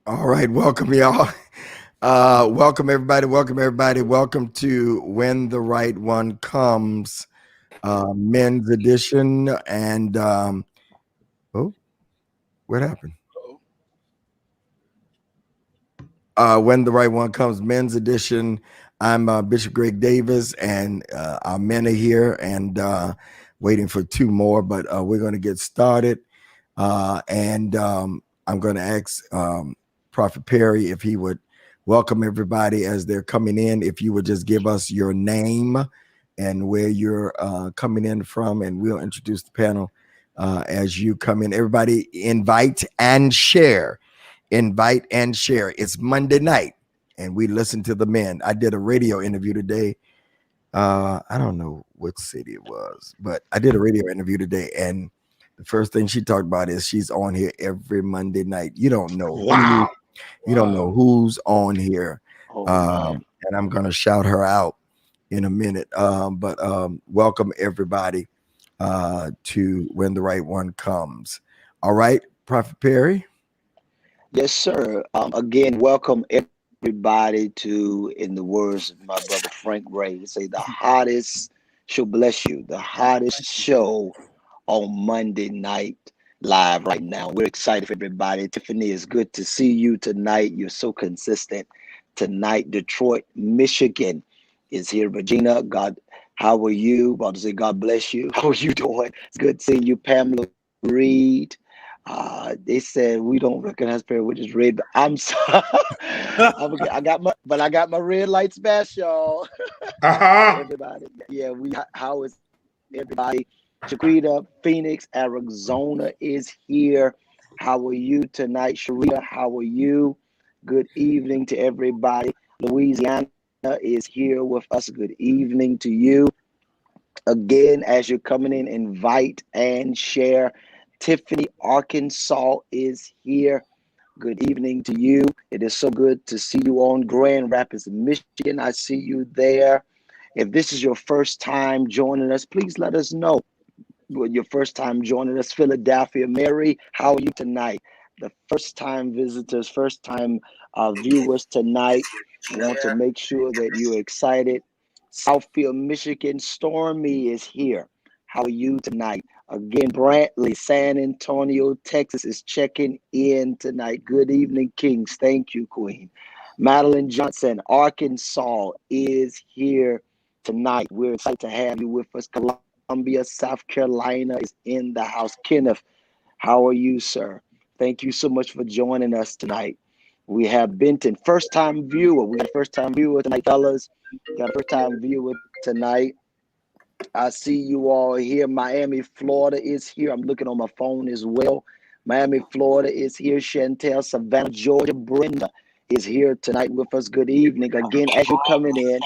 All right, welcome y'all. Welcome everybody. Welcome everybody. Welcome to When the Right One Comes, men's edition. And oh, what happened? When the Right One Comes, men's edition. I'm Bishop Greg Davis, and our men are here and waiting for two more, but we're going to get started. And I'm going to ask Prophet Perry if he would welcome everybody as they're coming in. If you would just give us your name and where you're coming in from, and we'll introduce the panel as you come in. Everybody invite and share. Invite and share. It's Monday night, and we listen to the men. I did a radio interview today. I don't know what city it was, but I did a radio interview today, and the first thing she talked about is she's on here every Monday night. You don't know you don't know who's on here. And I'm gonna shout her out in a minute. But welcome everybody to When the Right One Comes. All right, Prophet Perry. Yes, sir. Again, welcome everybody to, in the words of my brother Frank Ray, he say the hottest show, bless you, the hottest show on Monday night live right now. We're excited for everybody. Tiffany, it's good to see you tonight. You're so consistent tonight. Detroit, Michigan is here. Regina, God, how are you? About to say, God bless you. How are you doing? It's good seeing you, Pamela Reed. They said we don't recognize prayer, which is red. But I'm sorry. I got my red lights back, y'all. Everybody, yeah. How is everybody? Chiquita, Phoenix, Arizona is here. How are you tonight, Sharita? How are you? Good evening to everybody. Louisiana is here with us. Good evening to you. Again, as you're coming in, invite and share. Tiffany, Arkansas is here. Good evening to you. It is so good to see you on Grand Rapids, Michigan. I see you there. If this is your first time joining us, please let us know. Your first time joining us, Philadelphia. Mary, how are you tonight? The first time visitors, first time viewers tonight. Want to make sure that you're excited. Southfield, Michigan, Stormy is here. How are you tonight? Again, Brantley, San Antonio, Texas is checking in tonight. Good evening, Kings. Thank you, Queen. Madeline Johnson, Arkansas is here tonight. We're excited to have you with us. Columbia, South Carolina is in the house. Kenneth, how are you, sir? Thank you so much for joining us tonight. We have Benton, first time viewer. We got a first time viewer tonight, fellas. Got a first time viewer tonight. I see you all here. Miami, Florida is here. I'm looking on my phone as well. Miami, Florida is here. Chantel, Savannah, Georgia, Brenda is here tonight with us. Good evening. Again, as you're coming in,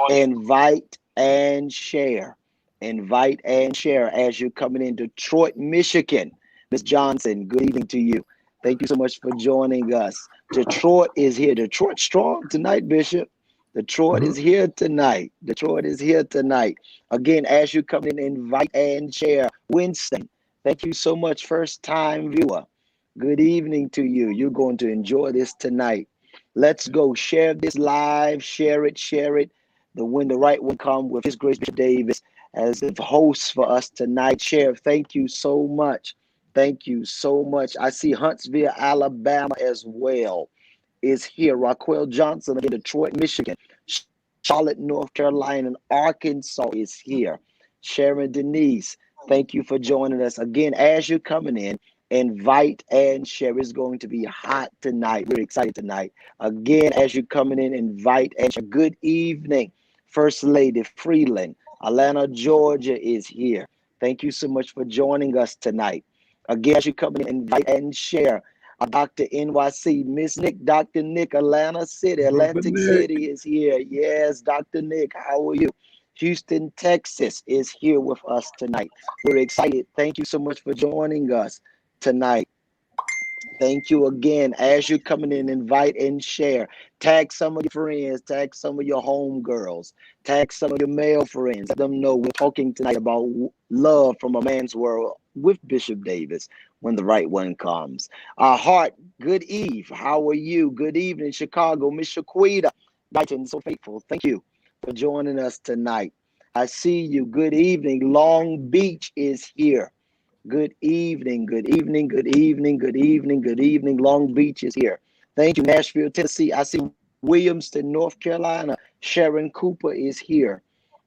invite and share. Invite and share as you're coming in. Detroit, Michigan. Miss Johnson, good evening to you. Thank you so much for joining us. Detroit is here. Detroit strong tonight, Bishop. Detroit is here tonight. Detroit is here tonight. Again, as you come in, invite and share. Winston, thank you so much. First time viewer. Good evening to you. You're going to enjoy this tonight. Let's go. Share this live. Share it. Share it. When the right one come with His Grace Bishop Davis as the host for us tonight. Sheriff, thank you so much. Thank you so much. I see Huntsville, Alabama as well is here. Raquel Johnson in Detroit, Michigan. Charlotte, North Carolina, and Arkansas is here. Sharon Denise, thank you for joining us. Again, as you're coming in, invite and share. It's going to be hot tonight. We're excited tonight. Again, as you're coming in, invite and share. Good evening. First Lady Freeland, Atlanta, Georgia is here. Thank you so much for joining us tonight. Again, as you come in, invite and share. Dr. NYC, Miss Nick, Dr. Nick, Atlanta City, Atlantic City is here. Yes, Dr. Nick, how are you? Houston, Texas is here with us tonight. We're excited. Thank you so much for joining us tonight. Thank you again. As you're coming in, invite and share. Tag some of your friends. Tag some of your homegirls. Tag some of your male friends. Let them know we're talking tonight about love from a man's world with Bishop Davis. when the right one comes. Heart, good eve. How are you? Good evening, Chicago. Miss Shaquita, Brighton, so faithful. Thank you for joining us tonight. I see you. Good evening. Long Beach is here. Good evening, good evening, good evening, good evening, good evening. Long Beach is here. Thank you, Nashville, Tennessee. I see Williamston, North Carolina. Sharon Cooper is here.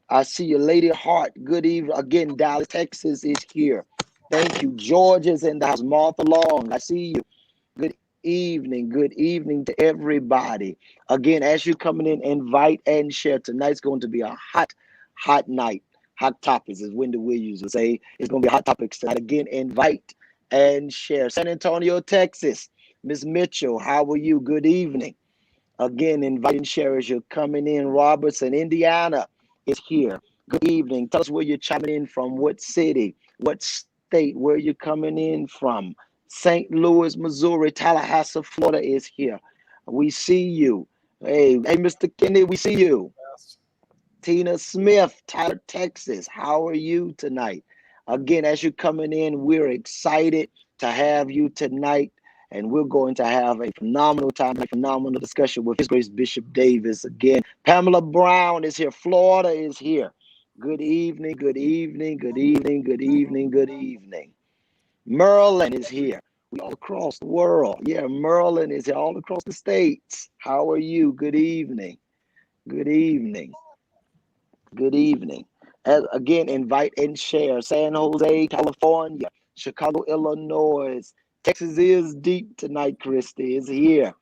I see you, Lady Hart. Good evening. Again, Dallas, Texas is here. Thank you. Georgia's in the house. Martha Long, I see you. Good evening. Good evening to everybody. Again, as you're coming in, invite and share. Tonight's going to be a hot night. Hot topics, as Wendy Williams would say. It's going to be hot topics tonight. Again, invite and share. San Antonio, Texas. Miss Mitchell, how are you? Good evening. Again, invite and share as you're coming in. Robertson, Indiana is here. Good evening. Tell us where you're chiming in from, what city, what state, where you're coming in from. St. Louis, Missouri, Tallahassee, Florida is here. We see you. Hey, Mr. Kennedy, we see you. Tina Smith, Tyler, Texas. How are you tonight? Again, as you're coming in, we're excited to have you tonight. And we're going to have a phenomenal time, a phenomenal discussion with His Grace Bishop Davis. Again, Pamela Brown is here. Florida is here. Good evening, good evening, good evening, good evening, good evening. Merlin is here. We all across the world. Yeah, Merlin is here all across the states. How are you? Good evening. Good evening. Good evening. Again, invite and share. San Jose, California, Chicago, Illinois. Texas is deep tonight. Christy is here.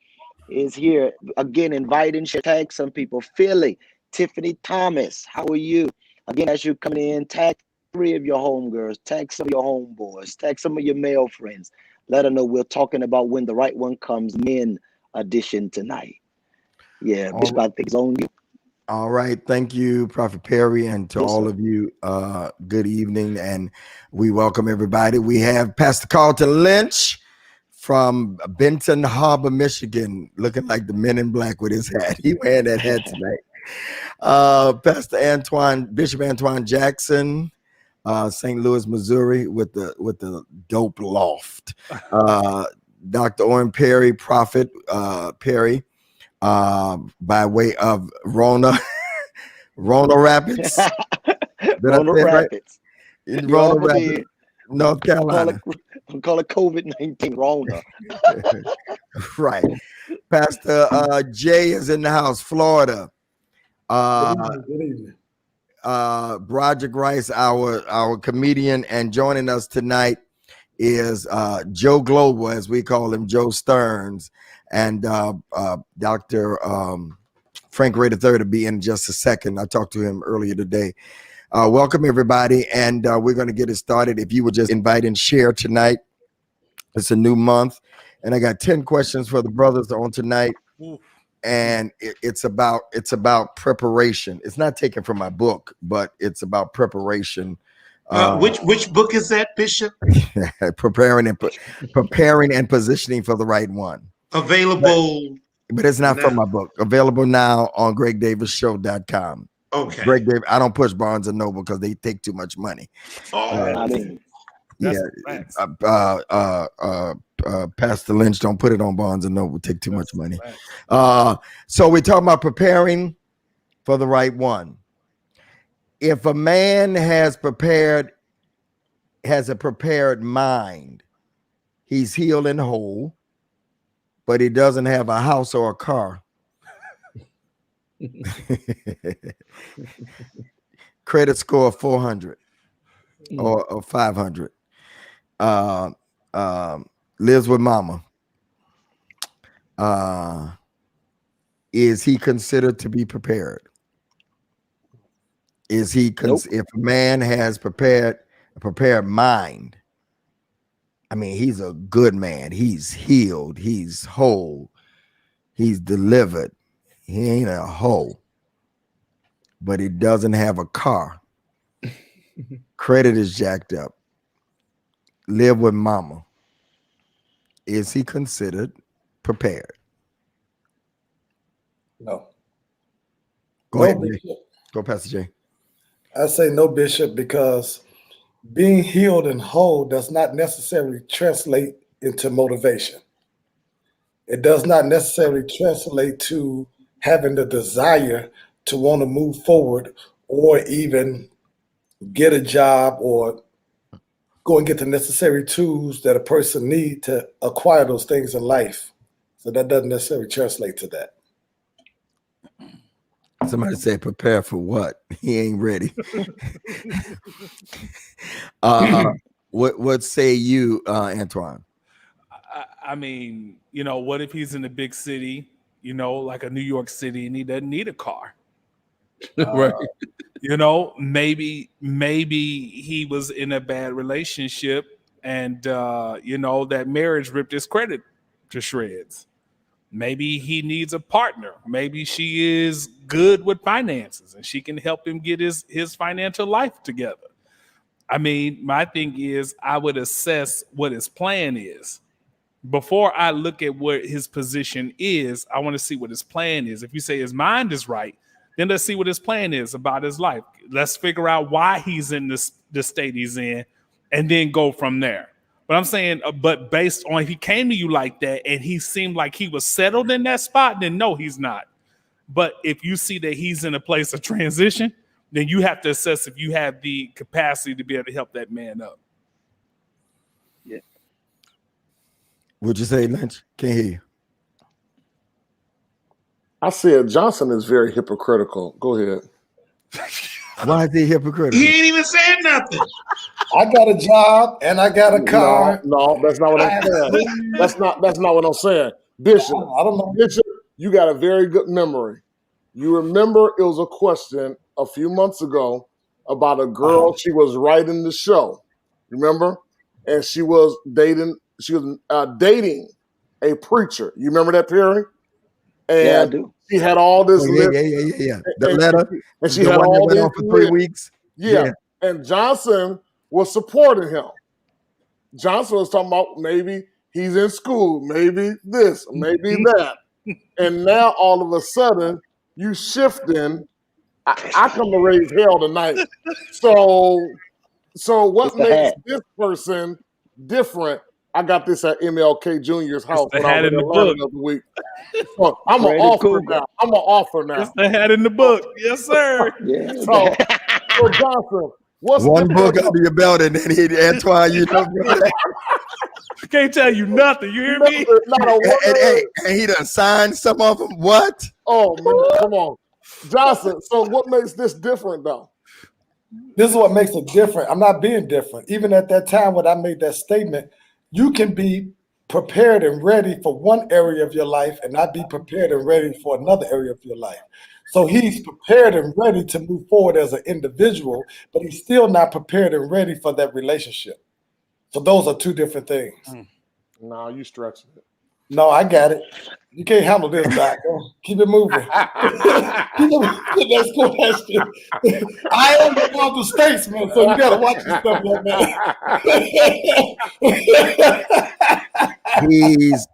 Is here. Again, invite and share. Tag some people. Philly, Tiffany Thomas. How are you? Again, as you're coming in, tag 3 of your homegirls. Tag some of your homeboys. Tag some of your male friends. Let them know we're talking about when the right one comes. Men edition tonight. Yeah, Bishop, I think it's on you. All right. Thank you, Prophet Perry, and to Yes, all sir. of you, good evening. And we welcome everybody. We have Pastor Carlton Lynch from Benton Harbor, Michigan, looking like the Men in Black with his hat. He wearing that hat tonight. Pastor Bishop Antoine Jackson, St. Louis, Missouri, with the dope loft. Dr. Oren Perry, Prophet Perry, by way of Rona Rapids. Did I Rona say it right? Rapids. In You Rona almost Rapids, did. North Carolina. Call it COVID-19 Rona. Right. Pastor Jay is in the house, Florida. Good evening. Broderick Rice, our comedian, and joining us tonight is Joe Global, as we call him, Joe Stearns, and Dr. Frank Ray III to be in just a second. I talked to him earlier today. Welcome, everybody, and we're going to get it started. If you would just invite and share tonight. It's a new month, and I got 10 questions for the brothers on tonight, and it's about preparation. It's not taken from my book, but it's about preparation. Which book is that, Bishop? preparing and positioning for the right one. Available. But it's not now. from my book. Available now on gregdavisshow.com. Okay. Greg Davis. I don't push Barnes and Noble because they take too much money. I mean, Pastor Lynch, don't put it on Barnes and Noble. Take too much money. So we're talking about preparing for the right one. If a man has a prepared mind, he's healed and whole, but he doesn't have a house or a car. Credit score of 400 or 500. Lives with mama. Is he considered to be prepared? Is he Nope. If a man has a prepared mind, I mean, he's a good man. He's healed. He's whole. He's delivered. He ain't a hoe, but he doesn't have a car. Credit is jacked up. Live with mama. Is he considered prepared? No. Go ahead, Jay. Go, Pastor Jay. I say no, Bishop, because being healed and whole does not necessarily translate into motivation. It does not necessarily translate to having the desire to want to move forward or even get a job or go and get the necessary tools that a person needs to acquire those things in life. So that doesn't necessarily translate to that. Somebody said, prepare for what? He ain't ready. What say you, Antoine? I mean, you know, what if he's in a big city, you know, like a New York City, and he doesn't need a car? Right. You know, maybe he was in a bad relationship, and you know, that marriage ripped his credit to shreds. Maybe he needs a partner. Maybe she is good with finances and she can help him get his financial life together. I mean, my thing is, I would assess what his plan is. Before I look at what his position is, I want to see what his plan is. If you say his mind is right, then let's see what his plan is about his life. Let's figure out why he's in the state he's in, and then go from there. But I'm saying, but based on if he came to you like that and he seemed like he was settled in that spot, then no, he's not. But if you see that he's in a place of transition, then you have to assess if you have the capacity to be able to help that man up. Yeah. What'd you say, Lynch? Can't hear you. I said Johnson is very hypocritical. Go ahead. Why is he hypocritical? He ain't even said nothing. I got a job and I got a car. No, that's not what I'm saying. That's not what I'm saying. Bishop, I don't know. Bishop, you got a very good memory. You remember it was a question a few months ago about a girl. She was writing the show, remember? And she was dating a preacher. You remember that, Perry? And Yeah, I do. she had all this list. Yeah. The letter. And she had all this on for 3 weeks. Yeah. And Johnson was supporting him. Johnson was talking about maybe he's in school, maybe this, maybe that. And now all of a sudden you shifting. I come to raise hell tonight. So what makes this person different? I got this at MLK Jr.'s house when I was in Atlanta the other week. So I'm an offer now. I'm an offer now. It's the hat in the book. Yes, sir. Yeah. So Johnson, what's one book under your belt, and then Antoine, you know, I can't tell you nothing. You hear me? And he done signed some of them. What? Oh man, come on, Johnson. So what makes this different, though? This is what makes it different. I'm not being different. Even at that time when I made that statement, you can be prepared and ready for one area of your life and not be prepared and ready for another area of your life. So he's prepared and ready to move forward as an individual, but he's still not prepared and ready for that relationship. So those are two different things. No, you stretching it. No, I got it. You can't handle this, Doc. Keep it moving. That's question. I am the father statesman, so you got to watch your stuff like that.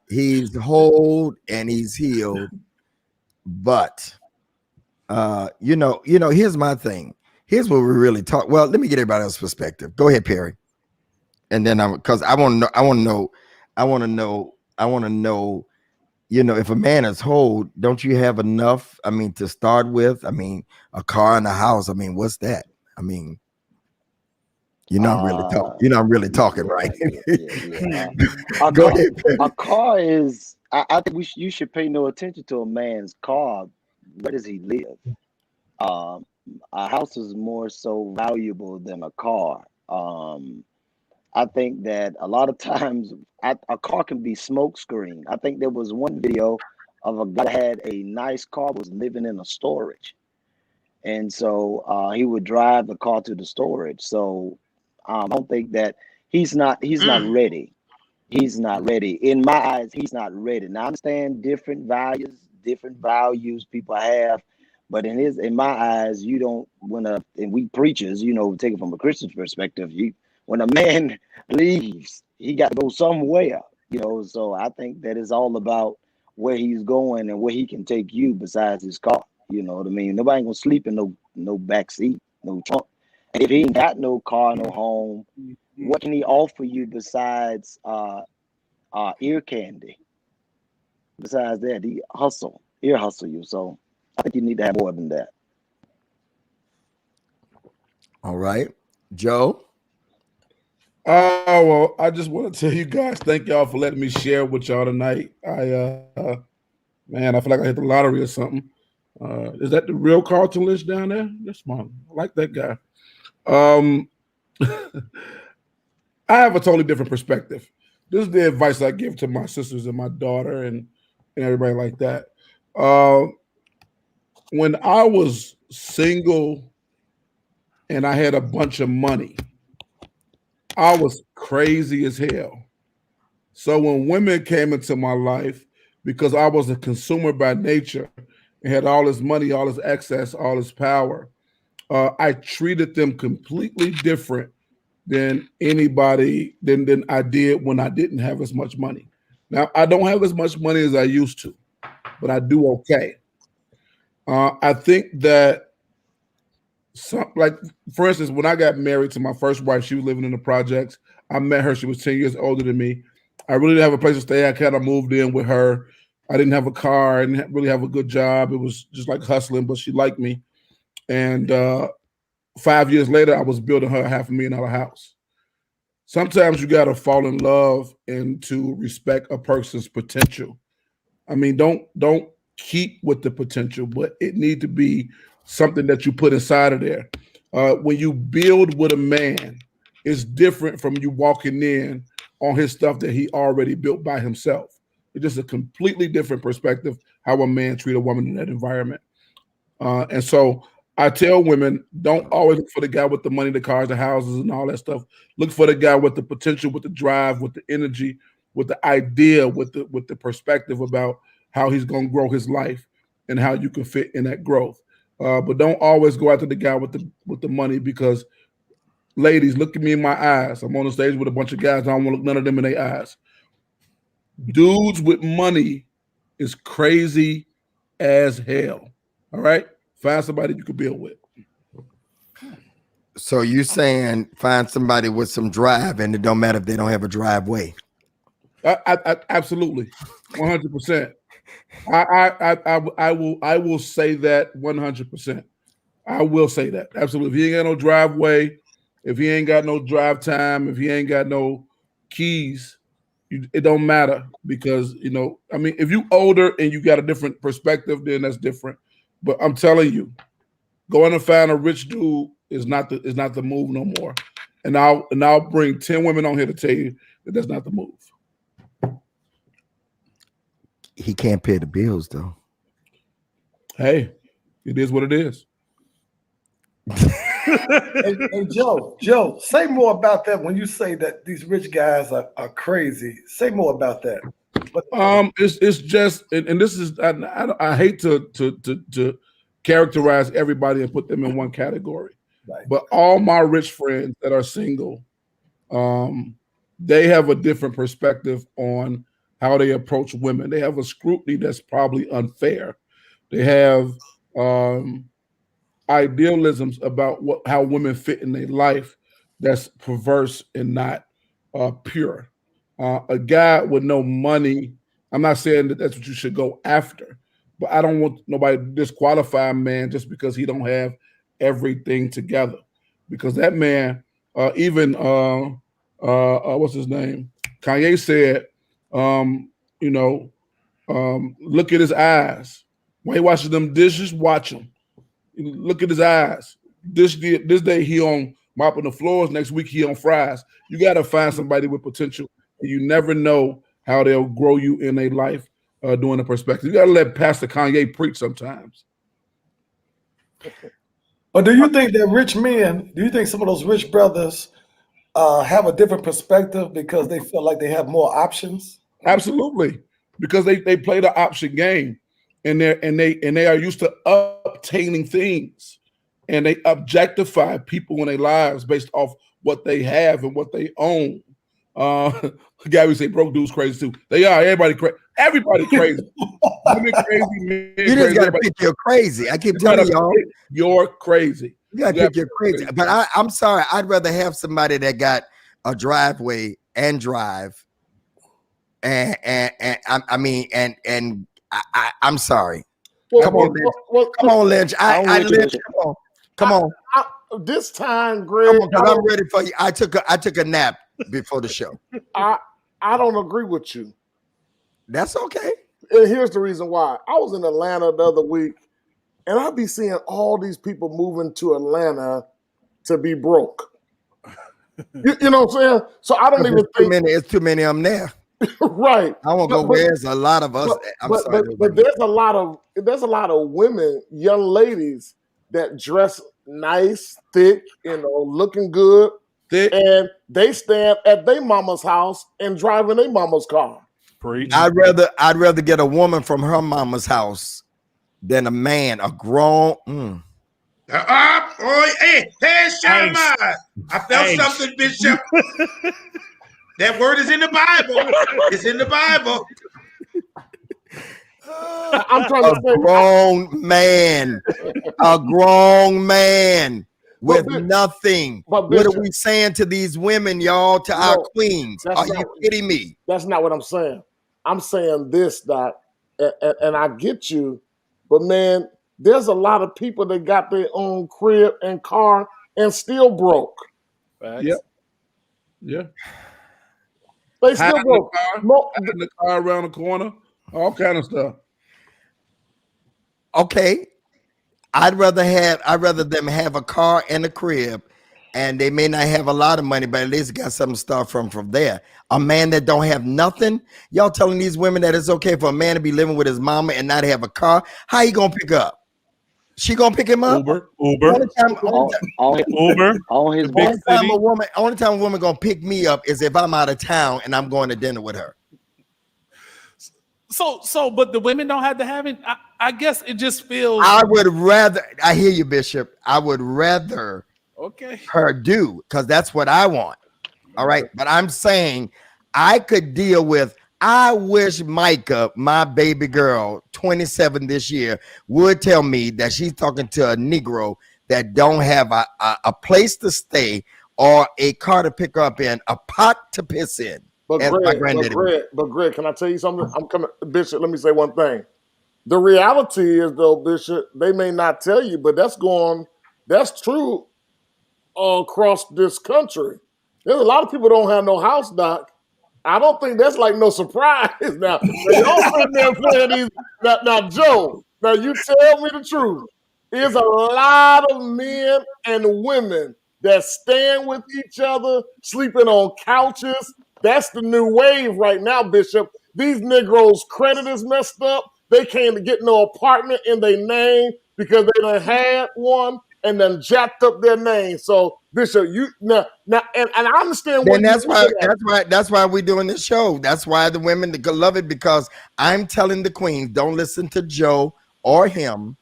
He's whole and he's healed, but you know, here's my thing. Here's what we really talk. Well, let me get everybody else's perspective. Go ahead, Perry. And then because I want to know, you know, if a man is whole, don't you have enough? I mean, to start with, I mean, a car and a house. I mean, what's that? I mean, you're not really talking, right? Go ahead. A car is. I think you should pay no attention to a man's car. Where does he live? A house is more so valuable than a car. I think that a lot of times a car can be smoke screen. I think there was one video of a guy that had a nice car, was living in a storage. And so he would drive the car to the storage. So I don't think that he's not ready. He's not ready. In my eyes, he's not ready. Now I understand different values people have, but in my eyes, you don't and we preachers, you know, take it from a Christian perspective, when a man leaves, he got to go somewhere, you know. So I think that it's all about where he's going and where he can take you besides his car. You know what I mean? Nobody gonna sleep in no back seat, no trunk. And if he ain't got no car, no home, what can he offer you besides ear candy? Besides that, he ear hustle you. So I think you need to have more than that. All right, Joe. Well, I just want to tell you guys, thank y'all for letting me share with y'all tonight. Man, I feel like I hit the lottery or something. Is that the real Carlton Lynch down there? That's mine. I like that guy. I have a totally different perspective. This is the advice I give to my sisters and my daughter and everybody like that. When I was single and I had a bunch of money, I was crazy as hell. So when women came into my life, because I was a consumer by nature and had all this money, all this access, all this power, I treated them completely different than anybody than I did when I didn't have as much money. Now, I don't have as much money as I used to, but I do okay. I think that like, for instance, when I got married to my first wife, she was living in the projects. I met her. She was 10 years older than me. I really didn't have a place to stay. I kind of moved in with her. I didn't have a car. I didn't really have a good job. It was just like hustling, but she liked me. And 5 years later, I was building her a $500,000 house. Sometimes you got to fall in love and to respect a person's potential. I mean, don't keep with the potential, but it need to be something that you put inside of there. When you build with a man, it's different from you walking in on his stuff that he already built by himself. It's just a completely different perspective how a man treat a woman in that environment. And so I tell women, don't always look for the guy with the money, the cars, the houses, and all that stuff. Look for the guy with the potential, with the drive, with the energy, with the idea, with the perspective about how he's going to grow his life and how you can fit in that growth. But don't always go after the guy with the money, because ladies, look at me in my eyes. I'm on the stage with a bunch of guys. I don't want to look none of them in their eyes. Dudes with money is crazy as hell. All right? Find somebody you can build with. So you saying find somebody with some drive, and it don't matter if they don't have a driveway. I absolutely, 100%. I will say that 100%. I will say that absolutely. If he ain't got no driveway, if he ain't got no drive time, if he ain't got no keys, it don't matter, because I mean, if you older and you got a different perspective, then that's different. But I'm telling you, going to find a rich dude is not the move no more. And I'll bring 10 women on here to tell you that that's not the move. He can't pay the bills though. Hey, it is what it is. Hey, Joe, say more about that. When you say that these rich guys are crazy, say more about that. It's just, and this is, I hate to characterize everybody and put them in one category, right. But all my rich friends that are single, they have a different perspective on how they approach women. They have a scrutiny that's probably unfair. They have idealisms about how women fit in their life that's perverse and not pure. A guy with no money, I'm not saying that that's what you should go after, but I don't want nobody to disqualify a man just because he don't have everything together. Because that man, even what's his name? Kanye said, look at his eyes. While he washes them dishes, watch him. Look at his eyes. This day he on mopping the floors. Next week he on fries. You got to find somebody with potential. And you never know how they'll grow you in a life doing the perspective. You got to let Pastor Kanye preach sometimes. But do you think that rich men, do you think some of those rich brothers have a different perspective because they feel like they have more options? Absolutely, because they play the option game, and they are used to obtaining things, and they objectify people in their lives based off what they have and what they own. Gabby say broke dudes crazy too. They are. Everybody crazy. Everybody crazy. Women crazy, men you just got to pick you're crazy. I keep telling y'all. You're crazy. You gotta pick your crazy. But I'm sorry, I'd rather have somebody that got a driveway and drive. And I'm sorry. Come on, Lynch. Lynch. Come on. This time, Greg. Come on, because I'm ready for you. I took a nap before the show. I don't agree with you. That's okay. And here's the reason why. I was in Atlanta the other week, and I'd be seeing all these people moving to Atlanta to be broke. You know what I'm saying? So I don't even think it's too many of them there. Right. I won't go where there's a lot of us. But there's a lot of women, young ladies that dress nice, thick, looking good, and they stand at their mama's house and driving their mama's car. Preach. I'd rather get a woman from her mama's house than a man, a grown. Hey, Sharma. I felt something, Bishop. That word is in the Bible. It's in the Bible. I'm trying to say a grown man with nothing. What are we saying to these women, y'all, to our queens? Are you kidding me? That's not what I'm saying. I'm saying this, Doc, and I get you, but man, there's a lot of people that got their own crib and car and still broke. Yep. Yeah. They still broke. Having the car around the corner, all kind of stuff. Okay. I'd rather them have a car and a crib, and they may not have a lot of money, but at least got something to start from there. A man that don't have nothing, y'all telling these women that it's okay for a man to be living with his mama and not have a car. How you gonna pick up? She gonna pick him up? Uber. On his big city. Only time a woman gonna pick me up is if I'm out of town and I'm going to dinner with her. So, but the women don't have to have it. I guess it just feels. I hear you, Bishop. I would rather her do, because that's what I want. All right. But I'm saying I could deal with, I wish Micah, my baby girl, 27 this year, would tell me that she's talking to a Negro that don't have a place to stay or a car to pick her up in, a pot to piss in. But Greg, can I tell you something? I'm coming, Bishop. Let me say one thing. The reality is, though, Bishop, they may not tell you, but that's true across this country. There's a lot of people don't have no house, Doc. I don't think that's like no surprise now. Y'all sitting there playing these. Now, Joe, now you tell me the truth. There's a lot of men and women that stand with each other, sleeping on couches. That's the new wave right now, Bishop. These Negroes' credit is messed up. They can't get no apartment in their name because they done had one and then jacked up their name. So, Bishop, you now, and I understand what. And that's why we're doing this show. That's why the women love it, because I'm telling the queens, don't listen to Joe or him,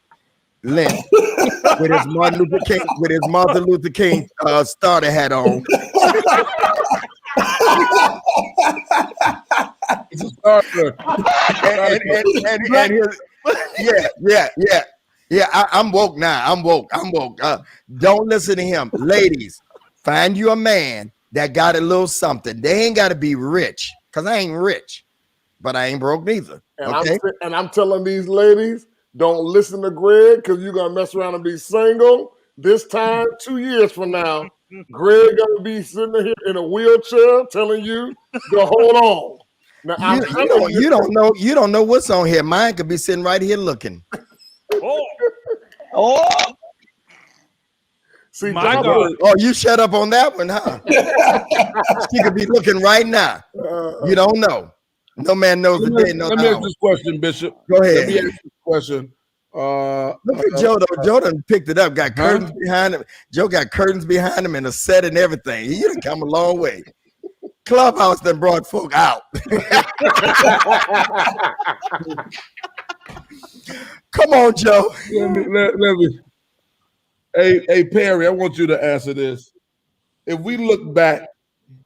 Lynn, with his Martin Luther King starter hat on. I'm woke now. I'm woke. Don't listen to him. Ladies, find you a man that got a little something. They ain't got to be rich, because I ain't rich, but I ain't broke neither. Okay? I'm telling these ladies, don't listen to Greg, because you're going to mess around and be single. This time, 2 years from now, Greg going to be sitting here in a wheelchair telling you to hold on. Now, you don't know what's on here. Mine could be sitting right here looking. Oh. See, you shut up on that one, huh? She could be looking right now. You don't know. No man knows the day. Let me ask this question, Bishop. Go ahead. Let me ask this question. Look at Joe, though. Joe done picked it up. Got curtains behind him. Joe got curtains behind him and a set and everything. He done come a long way. Clubhouse done brought folk out. Come on, Joe. Let me. Hey, Perry, I want you to answer this. If we look back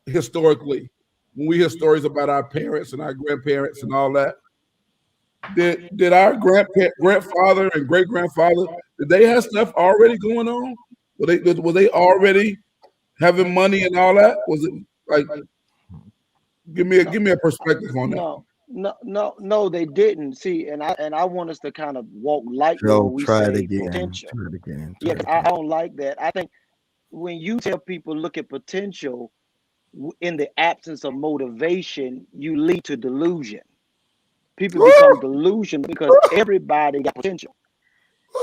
historically, when we hear stories about our parents and our grandparents and all that, did our grandfather and great grandfather, did they have stuff already going on? Were they already having money and all that? Was it like? Give me a perspective on that. No, they didn't. See, and I want us to kind of walk lightly Joe, when we try it say again. potential. Try it again. Yeah, I don't like that. I think when you tell people look at potential in the absence of motivation, you lead to delusion. People become delusional because everybody got potential.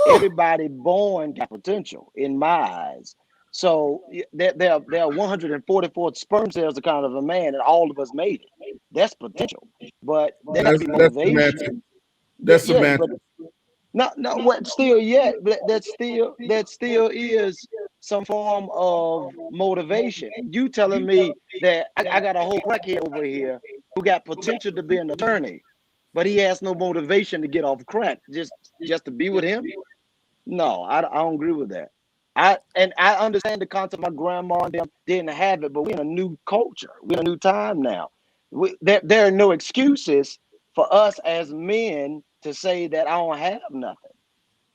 Everybody born got potential in my eyes. So there are 144 sperm cells, the kind of a man, and all of us made it. That's potential, but there got to be motivation. That's Yes, semantics. but no. What still yet? But that still is some form of motivation. You telling me that I got a whole crackhead over here who got potential to be an attorney, but he has no motivation to get off crack just to be with him? No, I don't agree with that. I understand the concept. My grandma and them didn't have it, but we're in a new culture. We're in a new time now. There are no excuses for us as men to say that I don't have nothing.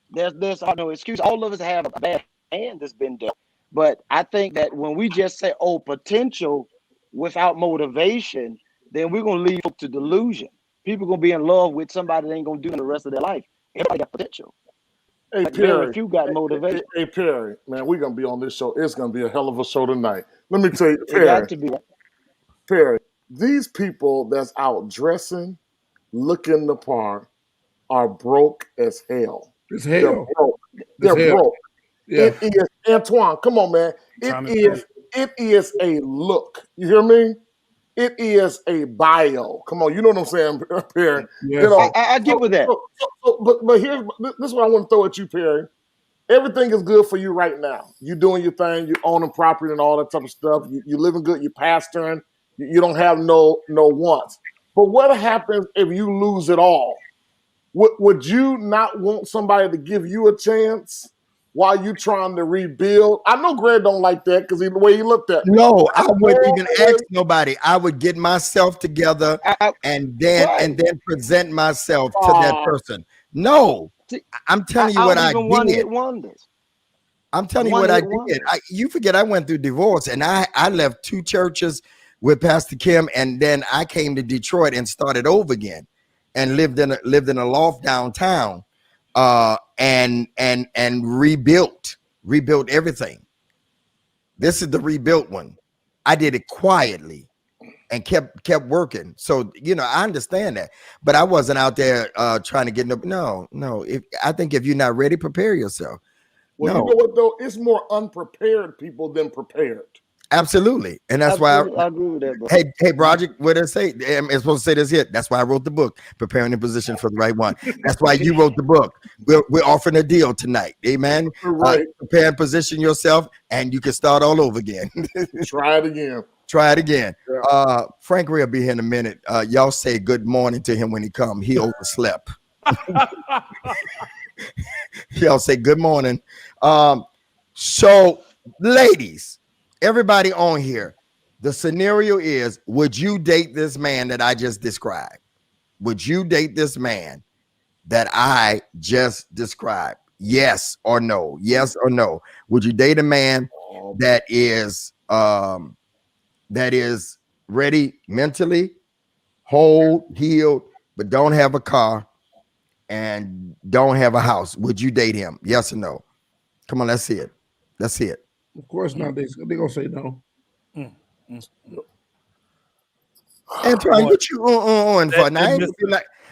There's no excuse. All of us have a bad hand that's been dealt. But I think that when we just say, oh, potential without motivation, then we're gonna lead folk to delusion. People gonna be in love with somebody they ain't gonna do in the rest of their life. Everybody got potential. Hey, Like Perry. very few got motivation. Hey, Perry, man, we're going to be on this show. It's going to be a hell of a show tonight. Let me tell you, It got to be. Perry, these people that's out dressing, looking the part, are broke as hell. It's hell. They're broke. Yeah. It is, Antoine, come on, man. It is a look. You hear me? It is a bio. Come on, you know what I'm saying, Perry? Yes. You know, I get with that. But here's this is what I want to throw at you, Perry. Everything is good for you right now. You doing your thing. You owning property and all that type of stuff. You living good. You pastoring. You don't have no wants. But what happens if you lose it all? Would you not want somebody to give you a chance while you trying to rebuild? I know Greg don't like that because the way he looked at me. No, I wouldn't even ask nobody. I would get myself together and then present myself to that person. No, I'm telling you what I did. I'm telling you what I did. You forget I went through divorce and I left 2 churches with Pastor Kim, and then I came to Detroit and started over again and lived in a loft downtown and rebuilt everything. This is the rebuilt one. I did it quietly and kept working. So, I understand that, but I wasn't out there trying to get no. I think if you're not ready, prepare yourself. Well, you know what though? It's more unprepared people than prepared. Absolutely. And that's why I agree with that, bro. Hey, Broderick, what did it say? It's supposed to say this here. That's why I wrote the book, Preparing the Position for the Right One. That's why you wrote the book. We're offering a deal tonight. Amen. Right. Prepare and position yourself, and you can start all over again. Try it again. Try it again. Yeah. Frank Ray will be here in a minute. Y'all say good morning to him when he come. He overslept. Y'all say good morning. So, ladies, everybody on here, the scenario is, would you date this man that I just described? Would you date this man that I just described? Yes or no? Yes or no? Would you date a man that is ready mentally, whole, healed, but don't have a car and don't have a house? Would you date him? Yes or no? Come on, let's see it. Let's see it. Of course not. They're gonna say no. Antoine, what you on for? Now, I ain't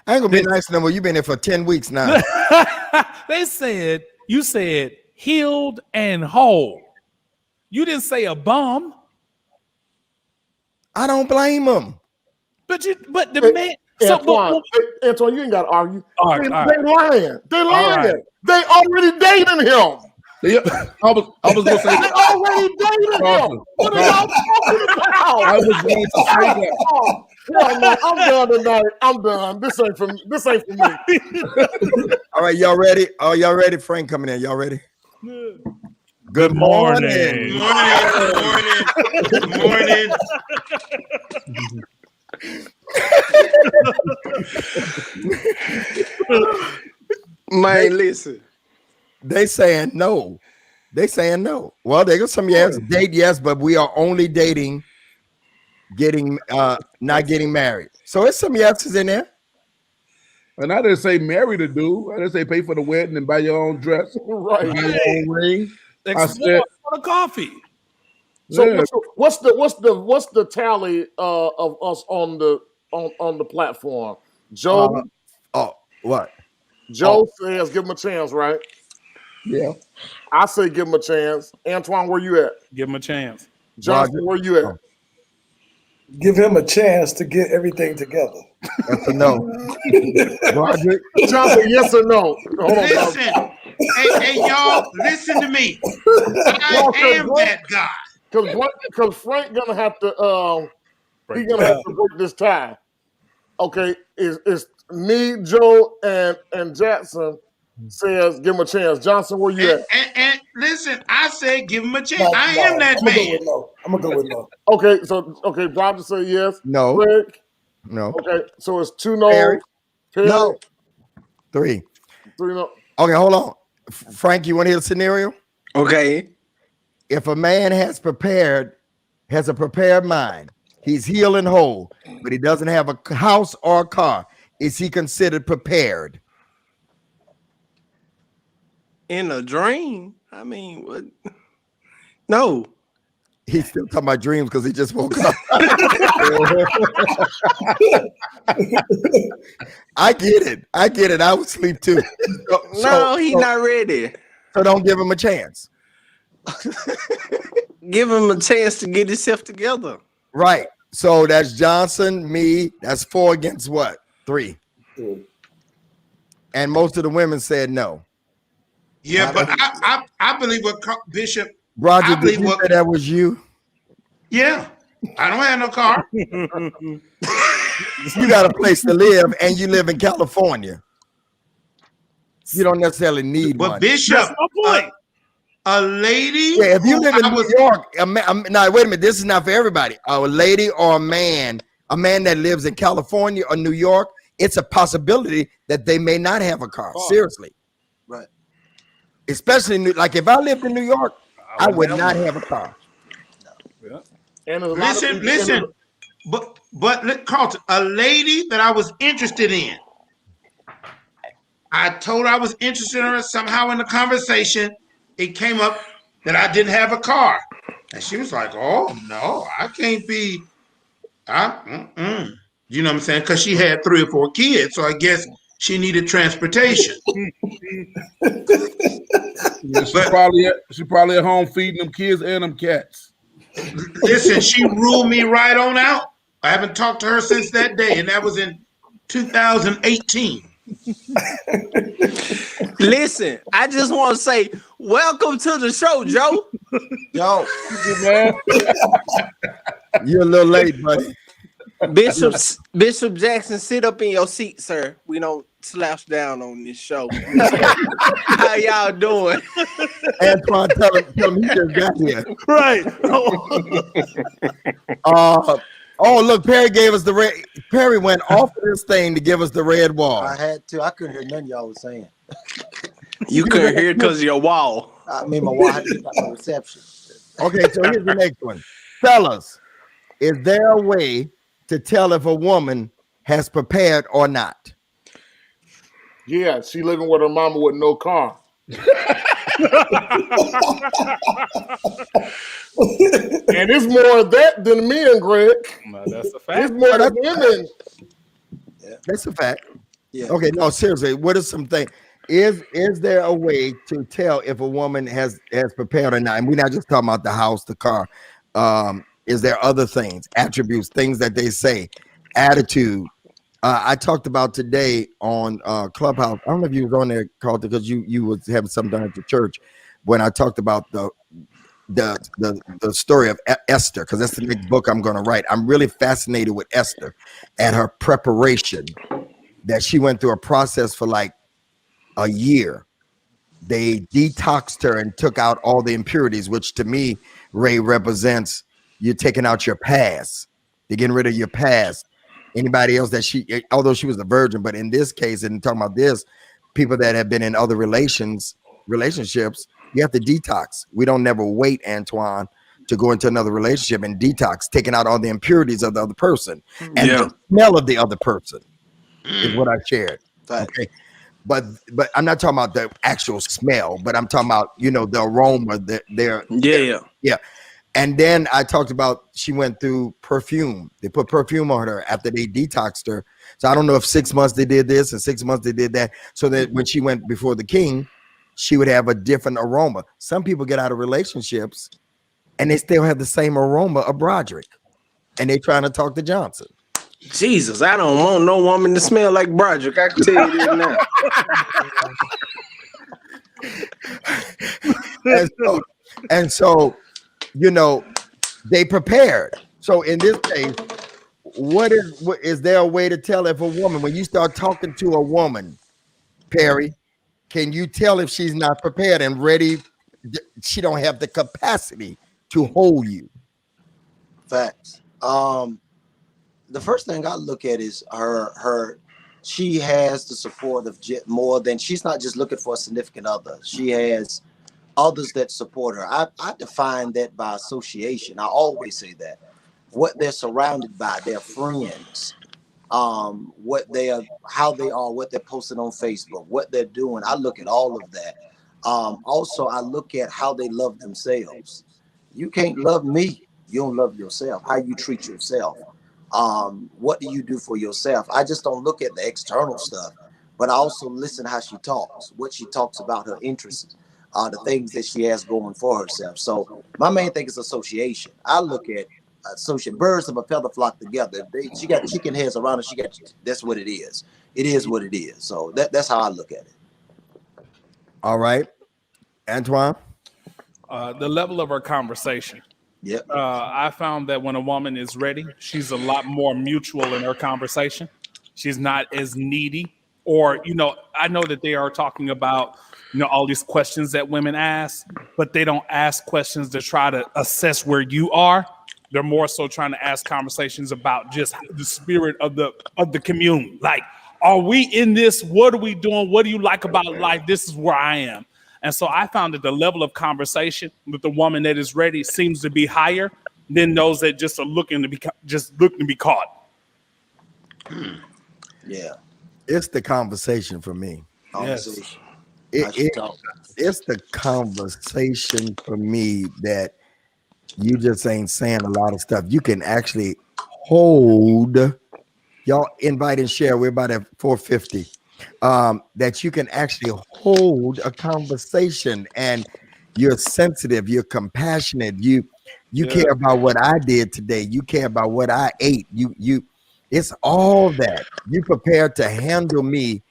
gonna be nice no more. You've been here for 10 weeks now. You said healed and whole. You didn't say a bum. I don't blame him. But the man. Antoine, you ain't got to argue. They right. lying. They lying. Right. They already dating him. I was gonna say they already dating him. What are y'all talking about? I was going to say that. Yeah, man, I'm done tonight. I'm done. This ain't for me. All right, y'all ready? Oh, y'all ready? Frank coming in. Y'all ready? Good morning. Good morning. Man, listen. They saying no. They saying no. Well, they got some yes, date yes, but we are only dating, not getting married. So it's some yeses in there. And I didn't say marry the dude. I didn't say pay for the wedding and buy your own dress, Right. buy your own ring. Explore for the coffee. So Yeah. what's the tally of us on the platform? Joe. What? Joe says give him a chance, right? Yeah. I say give him a chance. Antoine, where you at? Give him a chance. Johnson, where you at? Give him a chance to get everything together. That's a no. Roger. Johnson, yes or no? Hold on, Listen, hey, y'all, listen to me. I am that guy. Because Frank gonna have to break this tie. Okay, it's me, Joe, and Jackson says give him a chance. Johnson, where you at? And listen, I said give him a chance. I am that man. I'm gonna go with no. Okay, Roger say yes. No. Greg? No. Okay, so it's 2 no's. Perry? Perry? No. 3 no. Okay, hold on. Frank, you want to hear the scenario? Okay. If a man has a prepared mind, he's healed and whole, but he doesn't have a house or a car, is he considered prepared? In a dream? I mean, what? No. He's still talking about dreams because he just woke up. I get it. I would sleep too. He's not ready. So don't give him a chance. Give him a chance to get himself together. Right. So that's Johnson, me. That's 4 against what? 3. And most of the women said no. Yeah, but I believe what Bishop. Roger, did you say that was you? Yeah. I don't have no car. You got a place to live, and you live in California. You don't necessarily need one. But Bishop, a lady. Yeah, if you live in New York, now wait a minute. This is not for everybody. A lady or a man that lives in California or New York, it's a possibility that they may not have a car. Seriously, right? Especially like if I lived in New York, I would not have a car. Yeah. And listen. But Carlton, a lady that I was interested in. I told her I was interested in her somehow in the conversation. It came up that I didn't have a car. And she was like, oh, no, I can't be. You know what I'm saying? Because she had 3 or 4 kids. So I guess she needed transportation. Yeah, she probably at home feeding them kids and them cats. Listen, she ruled me right on out. I haven't talked to her since that day. And that was in 2018. Listen, I just want to say, welcome to the show, Joe. Yo, man. You're a little late, buddy. Bishop Jackson, sit up in your seat, sir. We don't slouch down on this show. How y'all doing? Antoine, tell him he just got here. Right. Oh, look, Perry gave us the red. Perry went off of this thing to give us the red wall. I had to. I couldn't hear nothing y'all was saying. You couldn't hear it because of your wall. I mean, my wife had no reception. Okay, so here's the next one. Fellas, is there a way to tell if a woman has prepared or not? Yeah, she living with her mama with no car. And it's more of that than men, Greg. No, that's a fact. It's more than women. That's a fact. Yeah. Okay, no, seriously, what is something? Is there a way to tell if a woman has prepared or not? And we're not just talking about the house, the car. Is there other things, attributes, things that they say, attitude? I talked about today on Clubhouse. I don't know if you was on there, Carlton, because you was having something done at the church when I talked about the story of Esther, because that's the next book I'm going to write. I'm really fascinated with Esther and her preparation, that she went through a process for like a year. They detoxed her and took out all the impurities, which to me, Ray, represents you're taking out your past. You're getting rid of your past. Anybody else that although she was a virgin, but in this case, and talking about this, people that have been in other relationships, You have to detox. We don't never wait, Antoine, to go into another relationship and detox, taking out all the impurities of the other person and the smell of the other person is what I shared. Okay. But I'm not talking about the actual smell, but I'm talking about, you know, the aroma that yeah. And then I talked about she went through perfume. They put perfume on her after they detoxed her. So I don't know if 6 months they did this and 6 months they did that, so that when she went before the king, she would have a different aroma. Some people get out of relationships and they still have the same aroma of Broderick, and they trying to talk to Johnson. Jesus, I don't want no woman to smell like Broderick. I can tell you that now. and so, you know, they prepared. So in this case, what is there a way to tell if a woman, when you start talking to a woman, Perry, can you tell if she's not prepared and ready? She don't have the capacity to hold you. Facts. The first thing I look at is her. She has the support of more than, she's not just looking for a significant other. She has others that support her. I define that by association. I always say that. What they're surrounded by, their friends, what they are, how they are, what they're posting on Facebook, what they're doing. I look at all of that. Also, I look at how they love themselves. You can't love me. You don't love yourself. How you treat yourself. What do you do for yourself? I just don't look at the external stuff, but I also listen how she talks, what she talks about, her interests, the things that she has going for herself. So my main thing is association. I look at association. Birds of a feather flock together. She got chicken heads around her. That's what it is. It is what it is. So that's how I look at it. All right, Antoine. The level of our conversation. Yep. I found that when a woman is ready, she's a lot more mutual in her conversation. She's not as needy, or, you know, I know that they are talking about, you know, all these questions that women ask, but they don't ask questions to try to assess where you are. They're more so trying to ask conversations about just the spirit of the commune. Like, are we in this? What are we doing? What do you like about life? This is where I am. And so I found that the level of conversation with the woman that is ready seems to be higher than those that just are looking to be caught. Yeah, it's the conversation for me. Conversation. It's the conversation for me that you just ain't saying a lot of stuff. You can actually hold. Y'all invite and share. We're about at 450. That you can actually hold a conversation, and you're sensitive, you're compassionate, you care about what I did today, you care about what I ate, you it's all that. You prepared to handle me.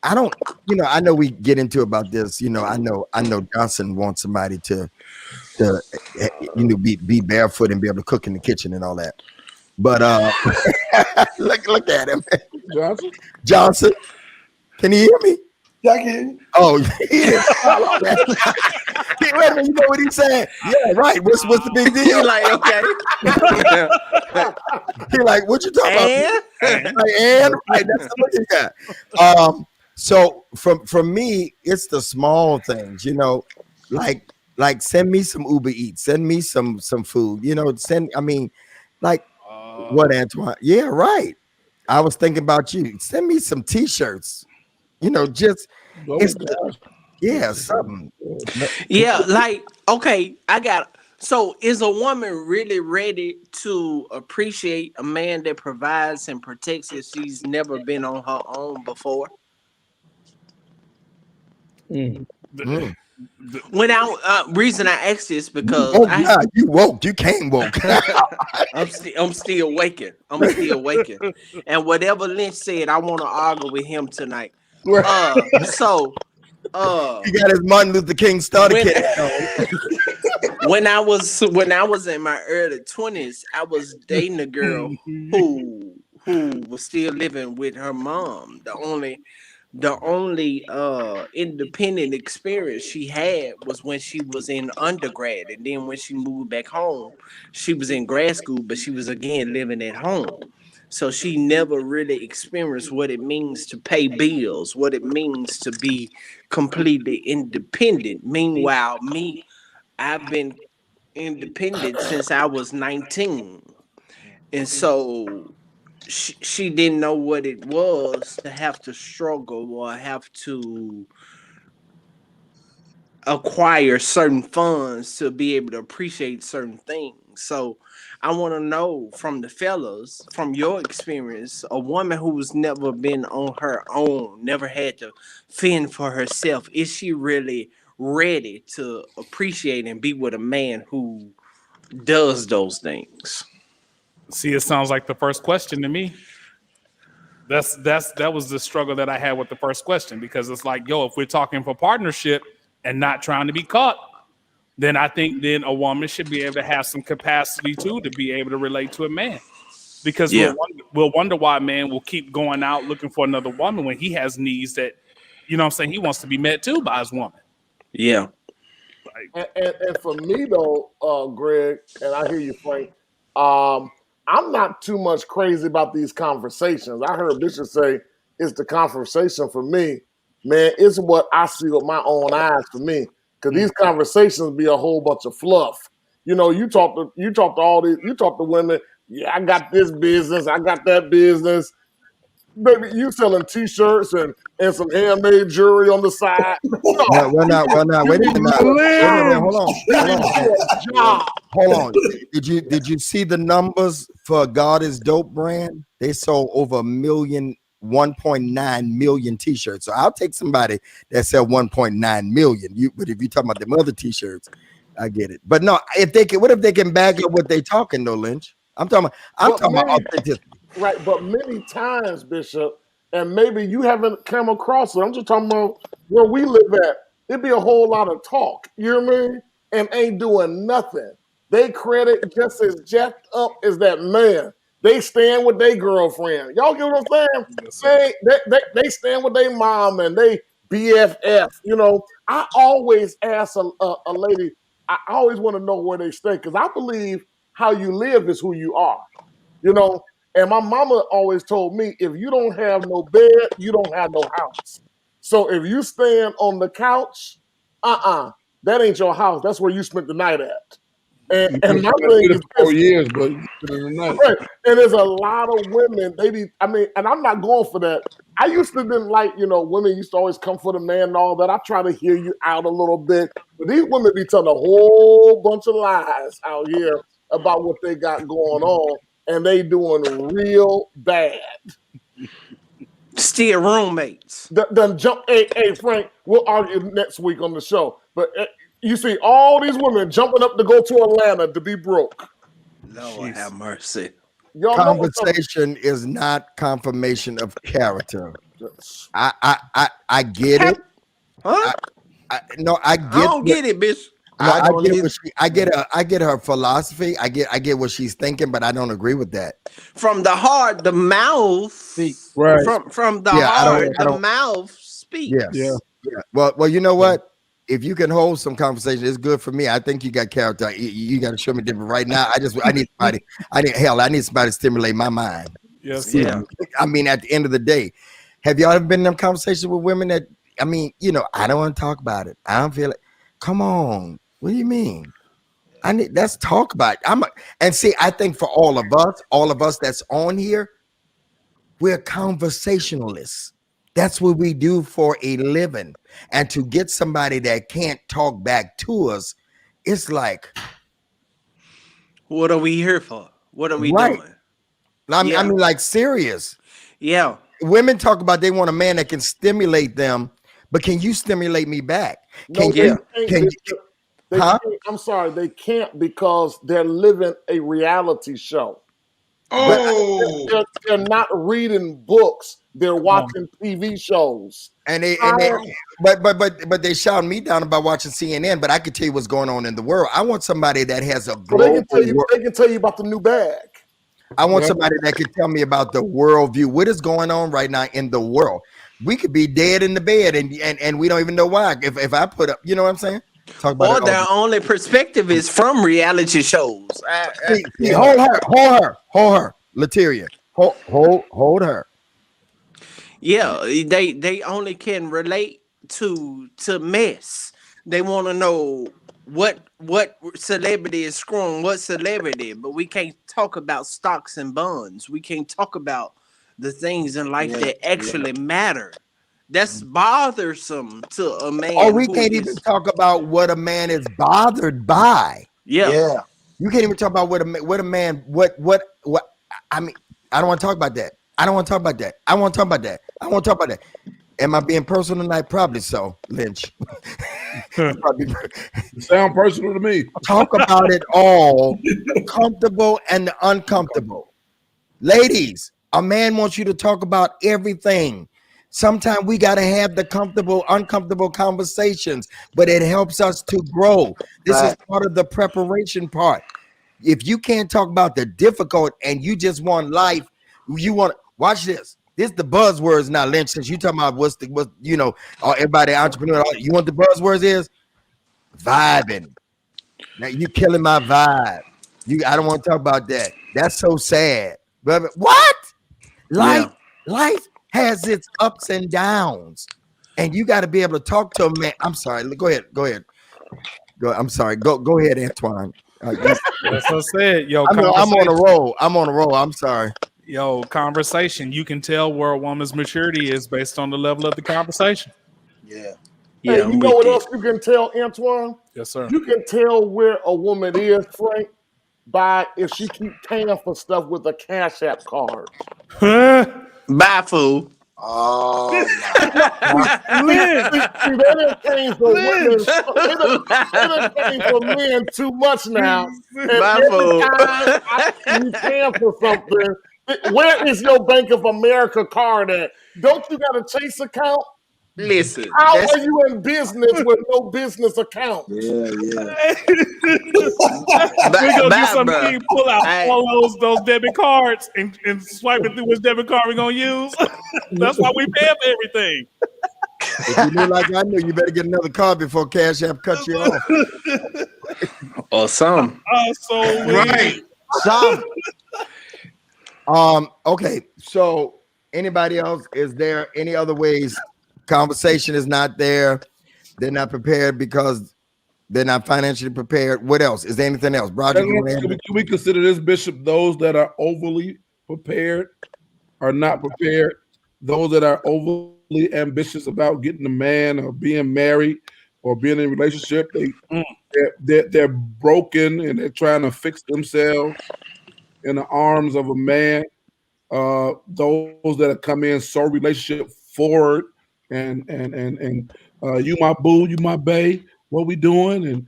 I don't, you know, I know we get into about this, you know, I know Johnson wants somebody to you know, be barefoot and be able to cook in the kitchen and all that, but look at him. Johnson, can you hear me? Yeah, I can hear you. Oh, he didn't follow that. Wait a minute, you know what he's saying? Yeah, right. What's the big deal? He like, okay. He like, what you talking about? Like, and right, that's the look he got. So from me, it's the small things, you know, like send me some Uber Eats, send me some food, you know, what, Antoine? Yeah, right. I was thinking about you. Send me some t-shirts. You know, just something. Yeah, like, okay, so is a woman really ready to appreciate a man that provides and protects if she's never been on her own before? When reason I asked this because you woke, you came woke. I'm still waking. And whatever Lynch said, I want to argue with him tonight. So he got his Martin Luther King starter kit. When I was in my early 20s, I was dating a girl who was still living with her mom. The only independent experience she had was when she was in undergrad, and then when she moved back home, she was in grad school, but she was again living at home. So she never really experienced what it means to pay bills, what it means to be completely independent. Meanwhile, I've been independent since I was 19. And so she didn't know what it was to have to struggle or have to acquire certain funds to be able to appreciate certain things. So I want to know from the fellas, from your experience, a woman who's never been on her own, never had to fend for herself, is she really ready to appreciate and be with a man who does those things? See, it sounds like the first question to me. That was the struggle that I had with the first question, because it's like, yo, if we're talking for partnership and not trying to be caught, then I think then a woman should be able to have some capacity too to be able to relate to a man. Because we'll wonder why a man will keep going out looking for another woman when he has needs that, you know what I'm saying, he wants to be met too by his woman. Yeah. And for me though, Greg, and I hear you, Frank, I'm not too much crazy about these conversations. I heard Bishop say it's the conversation for me. Man, it's what I see with my own eyes for me. Because these conversations be a whole bunch of fluff. You know, you talk to women, yeah, I got this business, I got that business. Baby, you selling t-shirts and some handmade jewelry on the side. No. Well, now, wait a minute. Hold on. Did you see the numbers for God is Dope brand? They sold over 1.9 million t-shirts. So I'll take somebody that sell 1.9 million. But if you're talking about them other t-shirts, I get it. But no, what if they can back up what they talking though, Lynch? I'm talking about authenticity. Right, but many times, Bishop, and maybe you haven't come across it. I'm just talking about where we live at. It'd be a whole lot of talk, you know what I mean? And ain't doing nothing. They credit just as jacked up as that man. They stand with their girlfriend. Y'all get what I'm saying? They stand with their mom and they BFF. You know, I always ask a lady, I always want to know where they stay, because I believe how you live is who you are, you know? And my mama always told me, if you don't have no bed, you don't have no house. So if you stand on the couch, that ain't your house. That's where you spent the night at. And my thing is 4 years, but you spent the night. Right. And there's a lot of women, and I'm not going for that. I used to didn't like, women used to always come for the man and all that. I try to hear you out a little bit. But these women be telling a whole bunch of lies out here about what they got going on. And they doing real bad. Still roommates. Done jump. Hey, Frank, we'll argue next week on the show. But you see all these women jumping up to go to Atlanta to be broke. Lord have mercy. Y'all Conversation is not confirmation of character. I get it. Huh? I don't get it, bitch. No, I get her philosophy. I get what she's thinking, but I don't agree with that. From the heart, the mouth. Right. From the heart, the mouth speaks. Yes. Yeah. Well, you know what? If you can hold some conversation, it's good for me. I think you got character. You got to show me different right now. I need somebody. I need somebody to stimulate my mind. Yes. Yeah. I mean, at the end of the day, have y'all ever been in them conversations with women that? I mean, I don't want to talk about it. I don't feel it. Come on. What do you mean? Let's talk about it. I think for all of us that's on here, we're conversationalists. That's what we do for a living. And to get somebody that can't talk back to us, it's like, what are we here for? What are we doing? I mean, like, serious. Yeah. Women talk about they want a man that can stimulate them, but can you stimulate me back? I'm sorry, they can't, because they're living a reality show. Oh, they're not reading books. They're watching TV shows. But they shout me down about watching CNN. But I can tell you what's going on in the world. I want somebody that has a global. They can tell you about the new bag. I want somebody that can tell me about the worldview. What is going on right now in the world? We could be dead in the bed, and we don't even know why. If I put up, you know what I'm saying? Talk about or their only perspective is from reality shows. Hold her, Lateria. Hold her. Yeah, they only can relate to mess. They want to know what celebrity is screwing what celebrity, but we can't talk about stocks and bonds. We can't talk about the things in life Yeah, that actually matter. That's bothersome to a Or man we who can't even is. talk about what a man is bothered by. Yeah, yeah, You can't even talk about what a man what. I mean, I don't want to talk about that. I don't want to talk about that. I want to talk about that. I want to talk about that. Am I being personal tonight? Probably so, Lynch. Probably. You sound personal to me. Talk about it all, the comfortable and the uncomfortable. Ladies, a man wants you to talk about everything. Sometimes we got to have the comfortable, uncomfortable conversations, but it helps us to grow. This is right. part of the preparation part. If you can't talk about the difficult and you just want life, you want watch this. This the buzzwords now, Lynch. Since you talking about what everybody entrepreneur, you want the buzzwords is vibing. Now you killing my vibe. I don't want to talk about that. That's so sad. But what? yeah, Life has its ups and downs, and you got to be able to talk to a man. I'm sorry. Go ahead. I'm sorry. Go ahead, Antoine. That's what I said. Yo, I'm on a roll. I'm sorry. Yo, conversation. You can tell where a woman's maturity is based on the level of the conversation. Yeah. yeah. Hey, I'm you know with what you. else you can tell, Antoine? Yes, sir. You can tell where a woman is, Frank, by if she keep paying for stuff with a Cash App card. Bye, fool. Oh Lynch. See, they done changed for women. They done changed for men too much now. And Bye, every fool. time I see you paying for something, where is your Bank of America card at? Don't you got a Chase account? Listen, How that's are you in business with no business account? yeah, yeah. We go get bye, some bro. king, pull out I- all those debit cards and swipe it through which debit card we're gonna use. That's why we pay for everything. If you knew like I knew, you better get another card before Cash App cuts you off. or some. So Right. Some Okay. So anybody else? Is there any other ways? Conversation is not there. They're not prepared because they're not financially prepared. What else? Is there anything else? Roger, Can we consider this, Bishop, those that are overly prepared are not prepared? Those that are overly ambitious about getting a man or being married or being in a relationship, they're broken and they're trying to fix themselves in the arms of a man. Those that come in so relationship forward and you my boo, you my bae, what we doing, and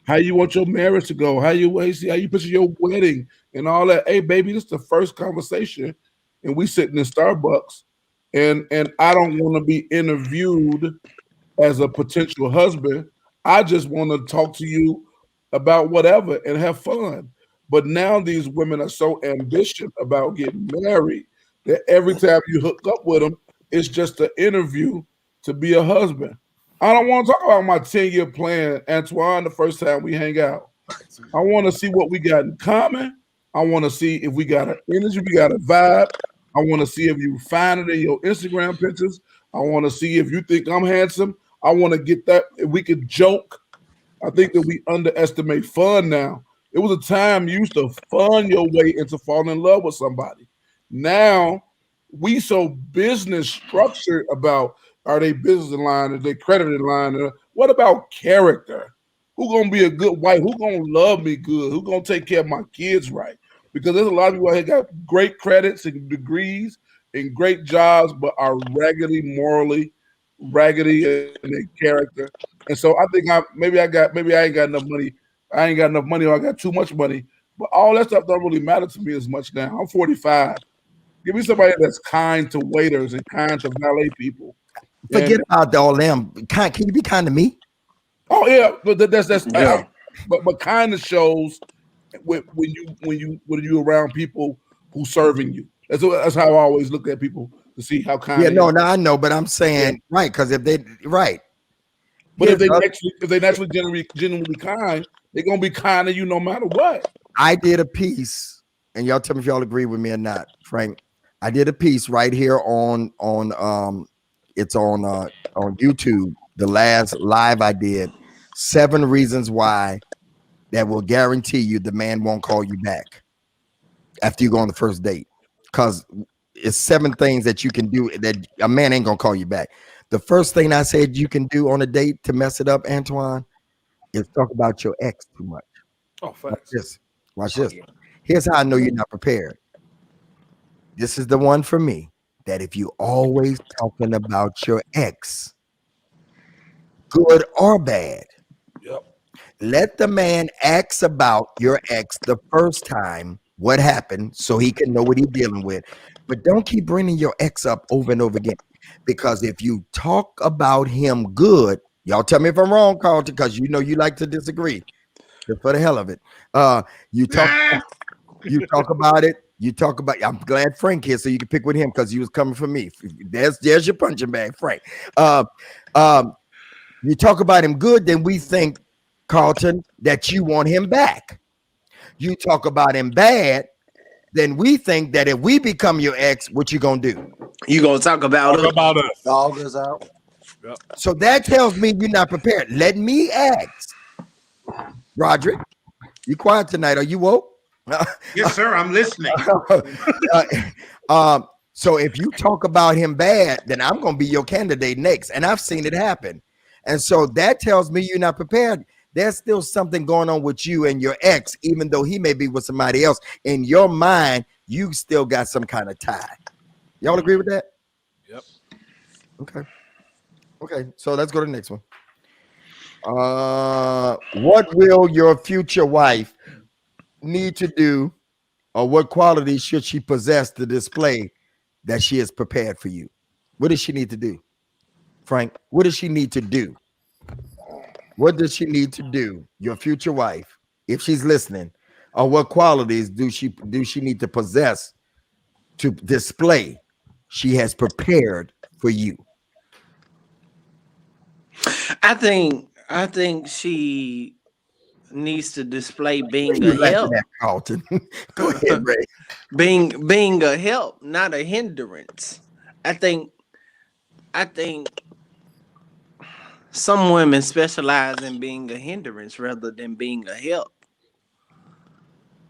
how you want your marriage to go, how you picture your wedding and all that. Hey baby, this is the first conversation and we sitting in Starbucks and I don't want to be interviewed as a potential husband. I just want to talk to you about whatever and have fun. But now these women are so ambitious about getting married that every time you hook up with them, it's just an interview to be a husband. I don't want to talk about my 10-year plan, Antoine, the first time we hang out. I want to see what we got in common. I want to see if we got an energy, we got a vibe. I want to see if you find it in your Instagram pictures. I want to see if you think I'm handsome. I want to get that. If we could joke. I think that we underestimate fun now. It was a time you used to fun your way into falling in love with somebody. Now we so business structured about are they business in line, are they credit in line? What about character? Who gonna be a good wife? Who gonna love me good? Who gonna take care of my kids right? Because there's a lot of people out here got great credits and degrees and great jobs, but are raggedy morally, raggedy in their character. And so I think maybe I ain't got enough money. I ain't got enough money or I got too much money. But all that stuff don't really matter to me as much now. I'm 45. Give me somebody that's kind to waiters and kind to valet people. Forget about all them. Can you be kind to me? Oh yeah, but that's Yeah. but kindness shows when you around people who serving you. That's how I always look at people to see how kind. Yeah, they no, are. I know, but I'm saying right because if they right. But Here's if they naturally genuinely kind, they're gonna be kind to you no matter what. I did a piece and y'all tell me if y'all agree with me or not, Frank. I did a piece right here on it's on YouTube. The last live I did, 7 reasons why that will guarantee you the man won't call you back after you go on the first date. Because it's 7 things that you can do that a man ain't gonna call you back. The first thing I said you can do on a date to mess it up, Antoine, is talk about your ex too much. Oh, Watch facts. this. Watch this. Here's how I know you're not prepared. This is the one for me, that if you always talking about your ex, good or bad, Yep. let the man ask about your ex the first time, what happened, so he can know what he's dealing with. But don't keep bringing your ex up over and over again, because if you talk about him good, y'all tell me if I'm wrong, Carlton, because you know you like to disagree, just for the hell of it. You talk about it. You talk about. I'm glad Frank here, so you can pick with him because he was coming for me. There's your punching bag, Frank. You talk about him good, then we think, Carlton, that you want him back. You talk about him bad, then we think that if we become your ex, what you gonna do? You gonna talk about Talk it? about us. Dog is out. Yep. So that tells me you're not prepared. Let me ask, Roderick. You quiet tonight? Are you woke? Yes, sir. I'm listening. So if you talk about him bad, then I'm going to be your candidate next. And I've seen it happen. And so that tells me you're not prepared. There's still something going on with you and your ex, even though he may be with somebody else. In your mind, you still got some kind of tie. Y'all agree with that? Yep. Okay. So let's go to the next one. What will your future wife need to do, or what qualities should she possess to display that she is prepared for you? What does she need to do, Frank? What does she need to do? What does she need to do, your future wife, if she's listening, or what qualities do she need to possess to display she has prepared for you? I think she needs to display What being are a you laughing help. at, Carlton? Go ahead, Ray. Being a help, not a hindrance. I think some women specialize in being a hindrance rather than being a help.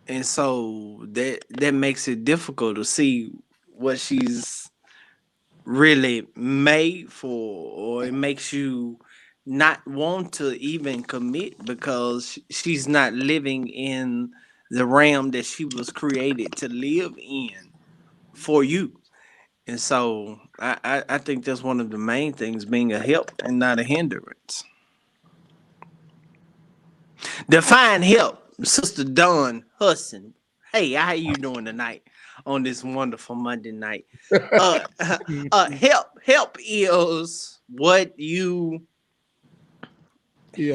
And so that makes it difficult to see what she's really made for, or it makes you not want to even commit because she's not living in the realm that she was created to live in for you. And so I think that's one of the main things, being a help and not a hindrance. Define help, Sister Dawn Hudson. Hey, how you doing tonight on this wonderful Monday night? Uh, help is what you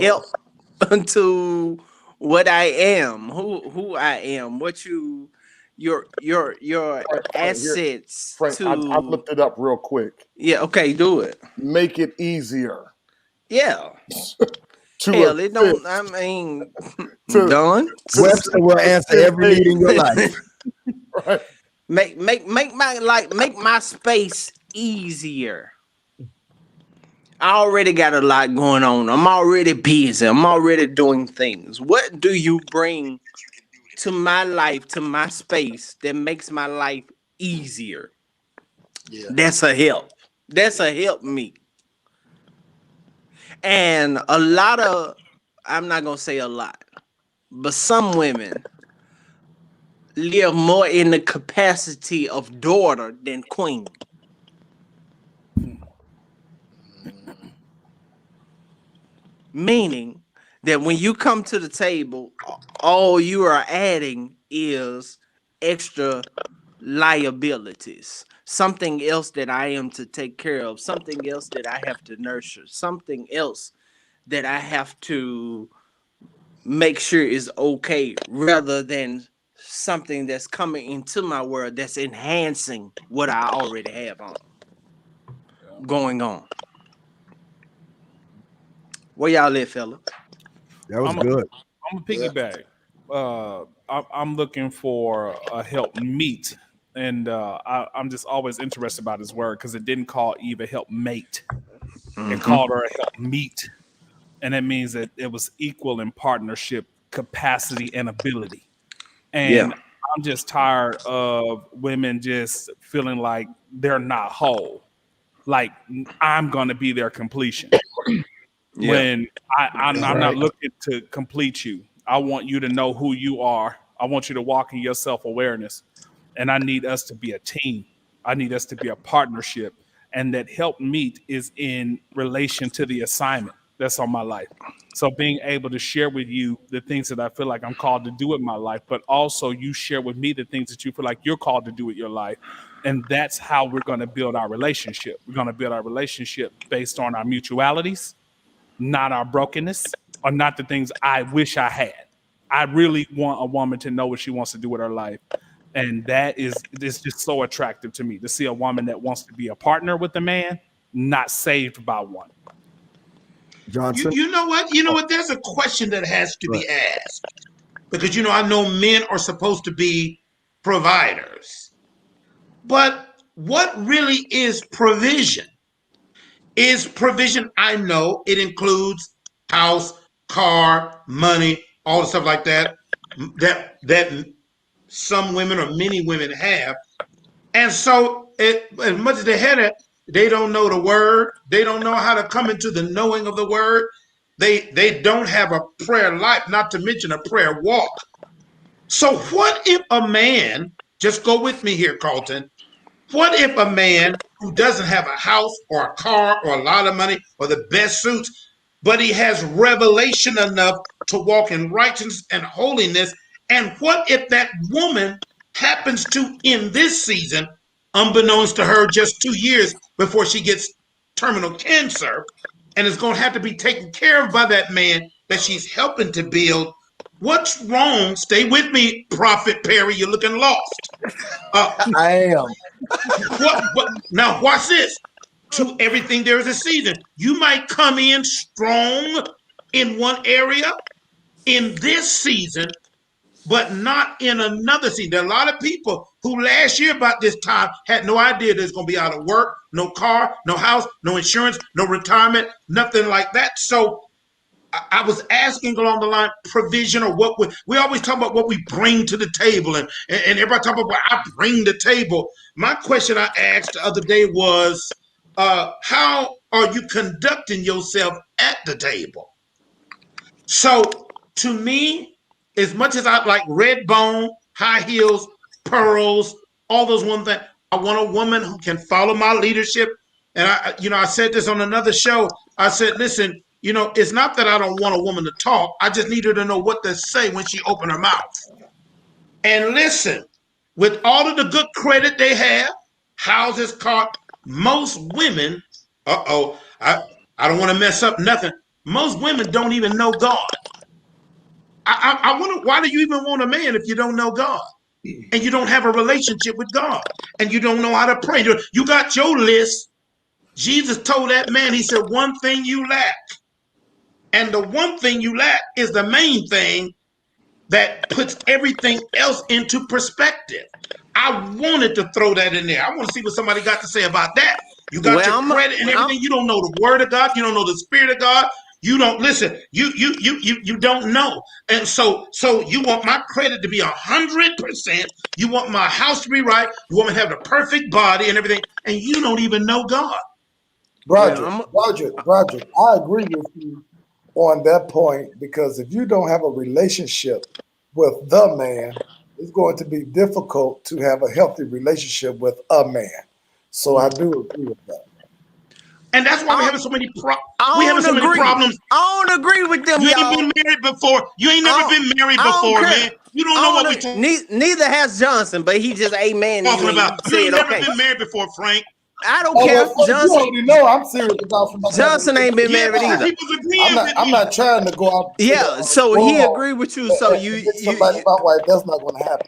help unto what I am, who I am, what your assets Frank, I to. looked it up real quick. Yeah, okay, do it. Make it easier Yeah. to Hell, it assist, don't. I mean, to done. Webster will answer every need in your life. right? make my space easier. I already got a lot going on. I'm already busy. I'm already doing things. What do you bring to my life, to my space, that makes my life easier? Yeah. That's a help. That's a help me. And a lot of, I'm not gonna say a lot, but some women live more in the capacity of daughter than queen. Meaning that when you come to the table, all you are adding is extra liabilities, something else that I am to take care of, something else that I have to nurture, something else that I have to make sure is okay, rather than something that's coming into my world that's enhancing what I already have on going on. Where y'all live, fella? That was I'm a good. piggyback. I'm looking for a help meet, and I'm just always interested about this word because it didn't call Eve a help mate. It called her a help meet, and it means that it was equal in partnership, capacity, and ability. And I'm just tired of women just feeling like they're not whole. Like I'm going to be their completion. When I'm not looking to complete you. I want you to know who you are. I want you to walk in your self-awareness. And I need us to be a team. I need us to be a partnership. And that help meet is in relation to the assignment that's on my life. So being able to share with you the things that I feel like I'm called to do in my life, but also you share with me the things that you feel like you're called to do with your life. And that's how we're going to build our relationship. We're going to build our relationship based on our mutualities, not our brokenness, or not the things I wish I had. I really want a woman to know what she wants to do with her life. And that is just so attractive to me, to see a woman that wants to be a partner with a man, not saved by one. Johnson? You know what? You know what? There's a question that has to be asked. Because, I know men are supposed to be providers. But what really is provision? Is provision, I know it includes house, car, money, all the stuff like that some women or many women have. And so as much as they had it, they don't know the word. They don't know how to come into the knowing of the word. They don't have a prayer life, not to mention a prayer walk. So what if a man, just go with me here, Carlton, what if a man who doesn't have a house or a car or a lot of money or the best suits, but he has revelation enough to walk in righteousness and holiness? And what if that woman happens to, in this season, unbeknownst to her just 2 years before she gets terminal cancer, and is going to have to be taken care of by that man that she's helping to build? What's wrong? Stay with me, Prophet Perry. You're looking lost. I am. What? Now, watch this. To everything, there is a season. You might come in strong in one area in this season, but not in another season. There are a lot of people who last year about this time had no idea there's going to be out of work, no car, no house, no insurance, no retirement, nothing like that. So I was asking along the line, provision, or what we always talk about what we bring to the table, and everybody talk about what I bring to the table. My question I asked the other day was, how are you conducting yourself at the table? So to me, as much as I like red bone, high heels, pearls, all those one thing, I want a woman who can follow my leadership. And I said this on another show. I said, listen, it's not that I don't want a woman to talk. I just need her to know what to say when she open her mouth. And listen, with all of the good credit they have, houses, cars, most women, I don't want to mess up nothing. Most women don't even know God. I wonder, why do you even want a man if you don't know God? And you don't have a relationship with God? And you don't know how to pray? You got your list. Jesus told that man, he said, one thing you lack. And the one thing you lack is the main thing that puts everything else into perspective. I wanted to throw that in there. I want to see what somebody got to say about that. You got your credit and everything. You don't know the word of God. You don't know the spirit of God. You don't listen. You don't know. And so you want my credit to be 100%. You want my house to be right. You want me to have the perfect body and everything. And you don't even know God. Roger, I agree with you on that point, because if you don't have a relationship with the man, it's going to be difficult to have a healthy relationship with a man. So I do agree with that. And that's why we're having so many problems. I don't agree with them, you y'all. ain't been married before. You ain't never been married before, man. You don't know what we're talking about. Neither has Johnson, but he just amen. You ain't never been married before, Frank. I don't care. Johnson, you already know I'm serious about Johnson ain't been married either. I'm not trying to go out. Yeah, so he agree with you. So you somebody my wife, that's not going to happen.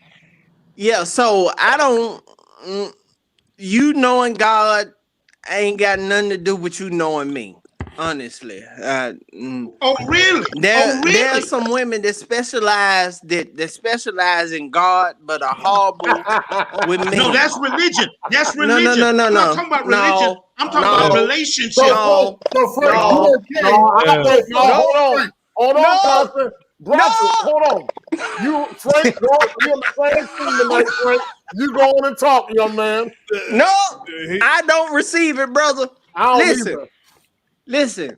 Yeah, so I don't. You knowing God ain't got nothing to do with you knowing me. Honestly, Oh, really? there are some women that specialize in God, but are horrible with men. No, that's religion. That's No, religion. no, no, I'm no, not talking about religion. no, I'm talking no. about relationship. So Frank, No. you okay? Hold on, Johnson. Bronson, hold on. You, Frank, you're in the same team tonight, Frank. You go on and talk, young man. No, I don't receive it, brother. I don't either. Listen.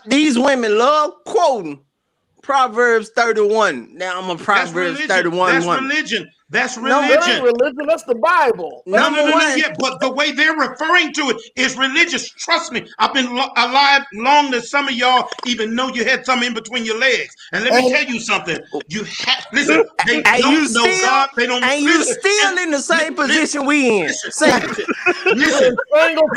These women love quoting Proverbs 31. Now I'm a Proverbs 31 That's woman. religion. That's No, that ain't religion. religion. That's the Bible. No. Yeah, but the way they're referring to it is religious. Trust me, I've been alive long as some of y'all even know you had something in between your legs. And let me tell you something. You have listen. They don't know God. They don't. And you still in the same position we in. Listen. They don't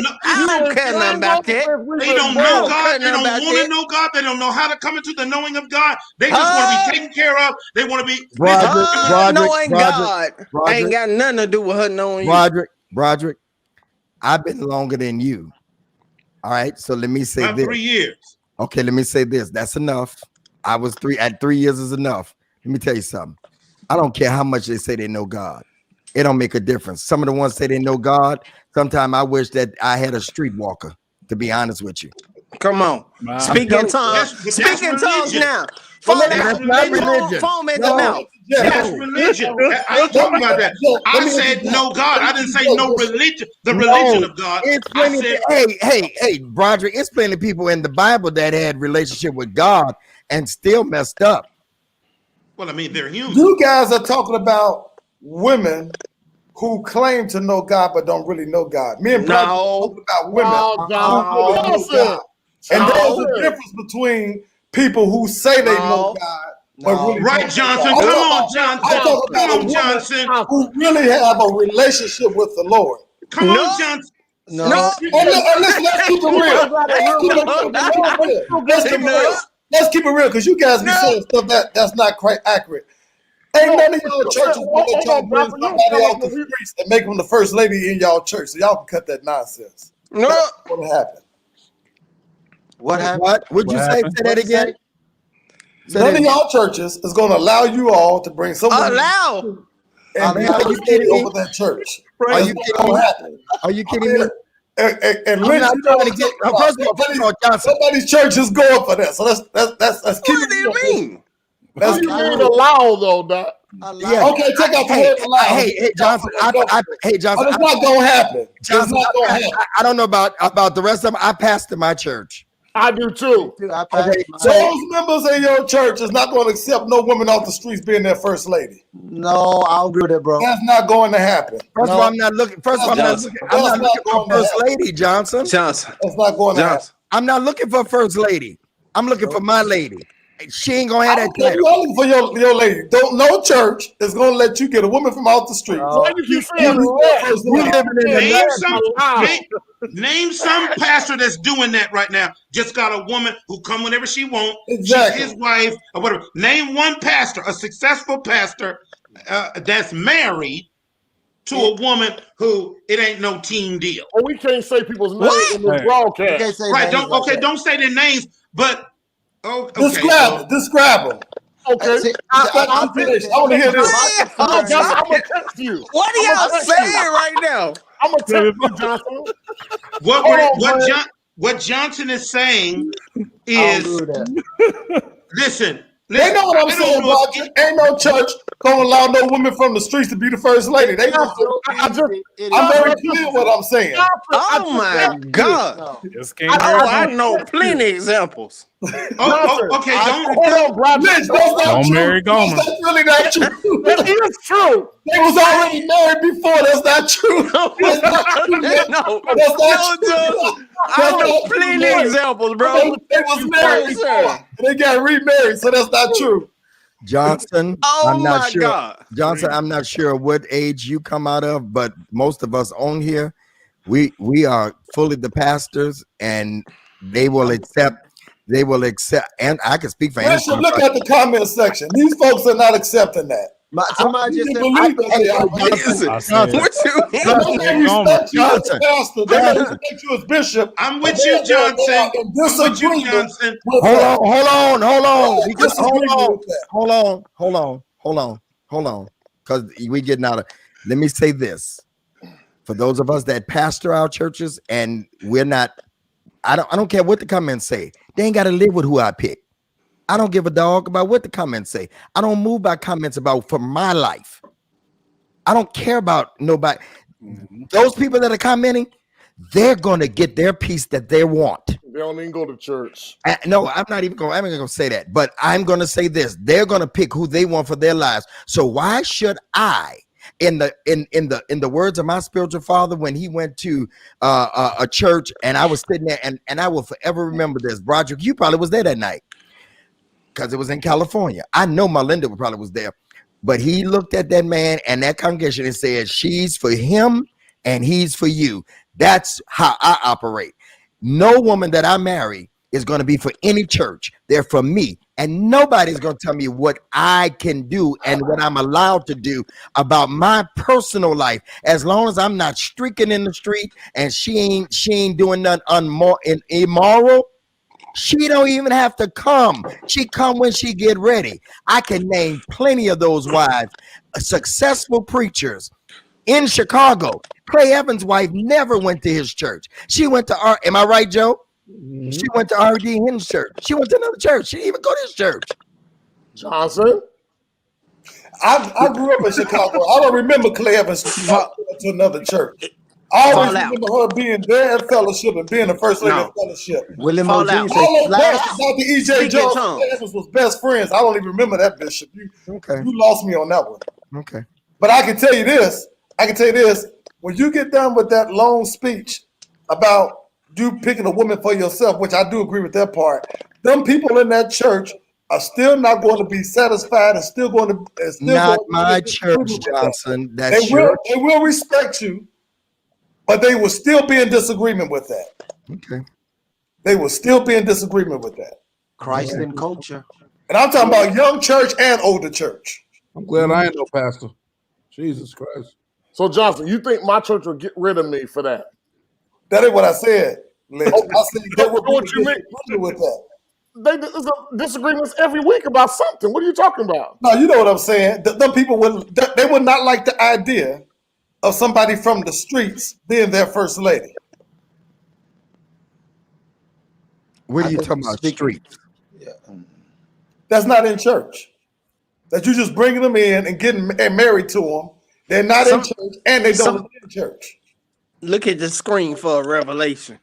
know. I don't care nothing about that. They don't know God. They don't want to know God. They don't know how to come into the knowing of God. They just want to be taken care of. They want to be. Knowing God ain't got nothing to do with her knowing you. Broderick, I've been longer than you. All right, so let me say About this. 3 years. Okay, let me say this. That's enough. I was 3 at 3 years is enough. Let me tell you something. I don't care how much they say they know God. It don't make a difference. Some of the ones say they know God. Sometimes I wish that I had a streetwalker, to be honest with you. Come on. Speak in tongues. Speak in tongues now. Foam at the mouth. That's religion. I ain't talking about that. I said no God. I didn't say no religion. The religion of God. Hey, Broderick, it's plenty of people in the Bible that had relationship with God and still messed up. Well, I mean, they're human. You guys are talking about women who claim to know God but don't really know God. Me and Broderick talking about women who really know God. And there's a difference between people who say they know God. Really right, Johnson. Come on, Johnson. Come on, Johnson. Who really have a relationship with the Lord. Come on, Johnson. No. Let's keep it real. Let's keep it real, because you guys be saying stuff that's not quite accurate. Ain't none of y'all churches want to let y'all bring somebody off the streets and make them the first lady in y'all church, so y'all can cut that nonsense. No. That's what happened. What happened? What would you say? Say that again. None of y'all churches is going to allow you all to bring someone and be over that church. Are you kidding me? Are you kidding me? And Lynch, I'm not trying to get. First of all, Johnson. Somebody's church is going for that. So let's keep What do you mean? What do you mean allow though, Doc? Yeah. Okay, take out the word allow. Hey, Johnson. Hey, Johnson. It's not gonna happen. Johnson, I don't know about the rest of them. I pastor my church. I do too. Okay, so those members in your church is not going to accept no woman off the streets being their first lady. No, I'll agree with that, bro. That's not going to happen. First of all, I'm not looking. I'm not looking for first lady, Johnson. That's not going to happen. I'm not looking for first lady. I'm looking for my lady. She ain't gonna have that title. You're looking for your lady. No church is gonna let you get a woman from off the street. Why you keep saying Name some pastor that's doing that right now. Just got a woman who come whenever she wants. Exactly. She's his wife or whatever. Name one pastor, a successful pastor that's married to a woman who it ain't no team deal. Well, we can't say people's names in this broadcast. Right? Don't say their names, but describe them. Okay. I'm finished. I want to hear this. I'm gonna text you. What are y'all saying right now? I'm gonna text you, Johnson. What Johnson is saying is listen. They know what I'm saying, Roger. Ain't no church gonna allow no woman from the streets to be the first lady. They know. I'm very clear what I'm saying. Oh my God! I know plenty examples. Okay. Hold on, Roger. Don't marry Gomer. That's really not true. That is true. They was already married before. That's not true. That's not true. I know plenty examples, bro. They was married before. They got remarried, so that's not true. Johnson, I'm not sure. God. Johnson, I'm not sure what age you come out of, but most of us on here, we are fully the pastors, and they will accept. And I can speak for anyone. Look at the comment section. These folks are not accepting that. Somebody just said, believe that they are. What you mean? They respect you as a pastor. They Johnson. respect you as bishop. I'm with you, Johnson. I'm with you, Johnson. Hold on. Because we getting out of. Let me say this: for those of us that pastor our churches, and we're not, I don't care what the comments say. They ain't got to live with who I pick. I don't give a dog about what the comments say. I don't move by comments about for my life. I don't care about nobody. Those people that are commenting, they're gonna get their piece that they want. They don't even go to church. No, I'm not even gonna say that, but I'm gonna say this: they're gonna pick who they want for their lives. So why should I, in the words of my spiritual father, when he went to a church and I was sitting there, and I will forever remember this. Broderick, you probably was there that night because it was in California. I know Melinda probably was there, but he looked at that man and that congregation and said, "She's for him and he's for you." That's how I operate. No woman that I marry is going to be for any church. They're for me. And nobody's going to tell me what I can do and what I'm allowed to do about my personal life. As long as I'm not streaking in the street and she ain't doing nothing immoral, she don't even have to come. She come when she get ready. I can name plenty of those wives, successful preachers in Chicago. Clay Evans' wife never went to his church. She went to am I right, Joe? She went to R.D. Hin's church. She went to another church. She didn't even go to his church. Johnson? I grew up in Chicago. I don't remember Clay Evans to another church. I always remember her being there at fellowship and being the first lady of fellowship. William Fall O.G. out. said, All those "Flash." pastors out the E.J. Jones and Clay Evans was best friends. I don't even remember that, Bishop. You lost me on that one. Okay. But I can tell you this. When you get done with that long speech about you picking a woman for yourself, which I do agree with that part, them people in that church are still not going to be satisfied and still going to not my church, Johnson. That's they will respect you, but they will still be in disagreement with that. Okay. They will still be in disagreement with that. Christ and culture. And I'm talking about young church and older church. I'm glad I ain't no pastor. Jesus Christ. So, Johnson, you think my church will get rid of me for that? That ain't what I said, Lynch. I said they will What you mean? with that. There's disagreements every week about something. What are you talking about? No, you know what I'm saying. Them people would not like the idea of somebody from the streets being their first lady. What are you talking about? Streets? Yeah. That's not in church. That you just bringing them in and getting married to them. They're not in church and they don't live in church. Look at the screen for a revelation.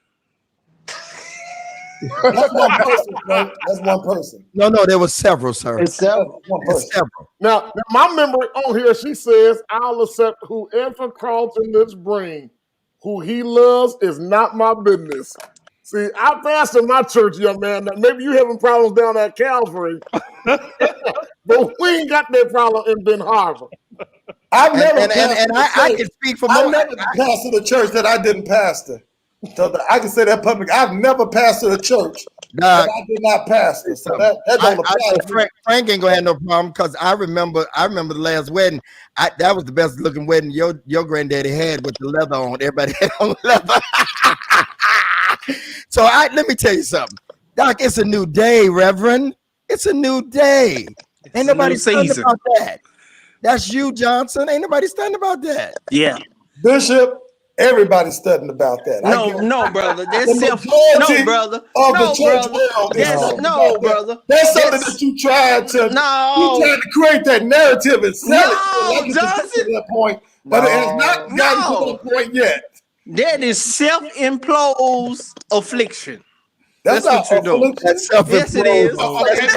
That's one person, Frank. That's one person. No, there was several, sir. It's several. It's several. Now, my memory on here, she says, "I'll accept whoever Carlton this bring. Who he loves is not my business." See, I pastor my church, young man. Now, maybe you having problems down at Calvary, but we ain't got that problem in Ben Harbor. I've never I can speak for I've more. never pastored a church that I didn't pastor. So I can say that publicly. I've never pastored a church that I did not pastor. So that don't apply. Frank ain't gonna have no problem because I remember the last wedding. That was the best looking wedding your granddaddy had with the leather on. Everybody had on leather. So let me tell you something, Doc. It's a new day, Reverend. It's a new day. Ain't nobody studying about that. That's you, Johnson. Ain't nobody studying about that. Yeah. Bishop, everybody's studying about that. No, brother. That's brother. That's something that you tried to create that narrative and sell it Johnson. To that point, but it has not gotten to that point yet. That is self-imposed affliction. That's what you're doing. That's self-imposed. Yes, it is. That's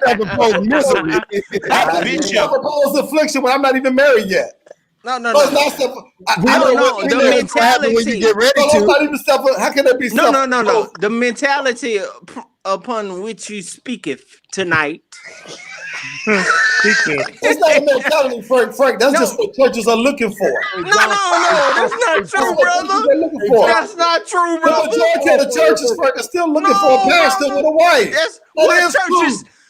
self-imposed misery. That's self-imposed affliction when I'm not even married yet. No. The mentality when you get ready to. How can that be? No. The mentality upon which you speaketh tonight. It's not a mentality, Frank. That's just what churches are looking for. No. That's not true, brother. That's not true, brother. The majority of the churches, Frank, are still looking for a pastor with a wife.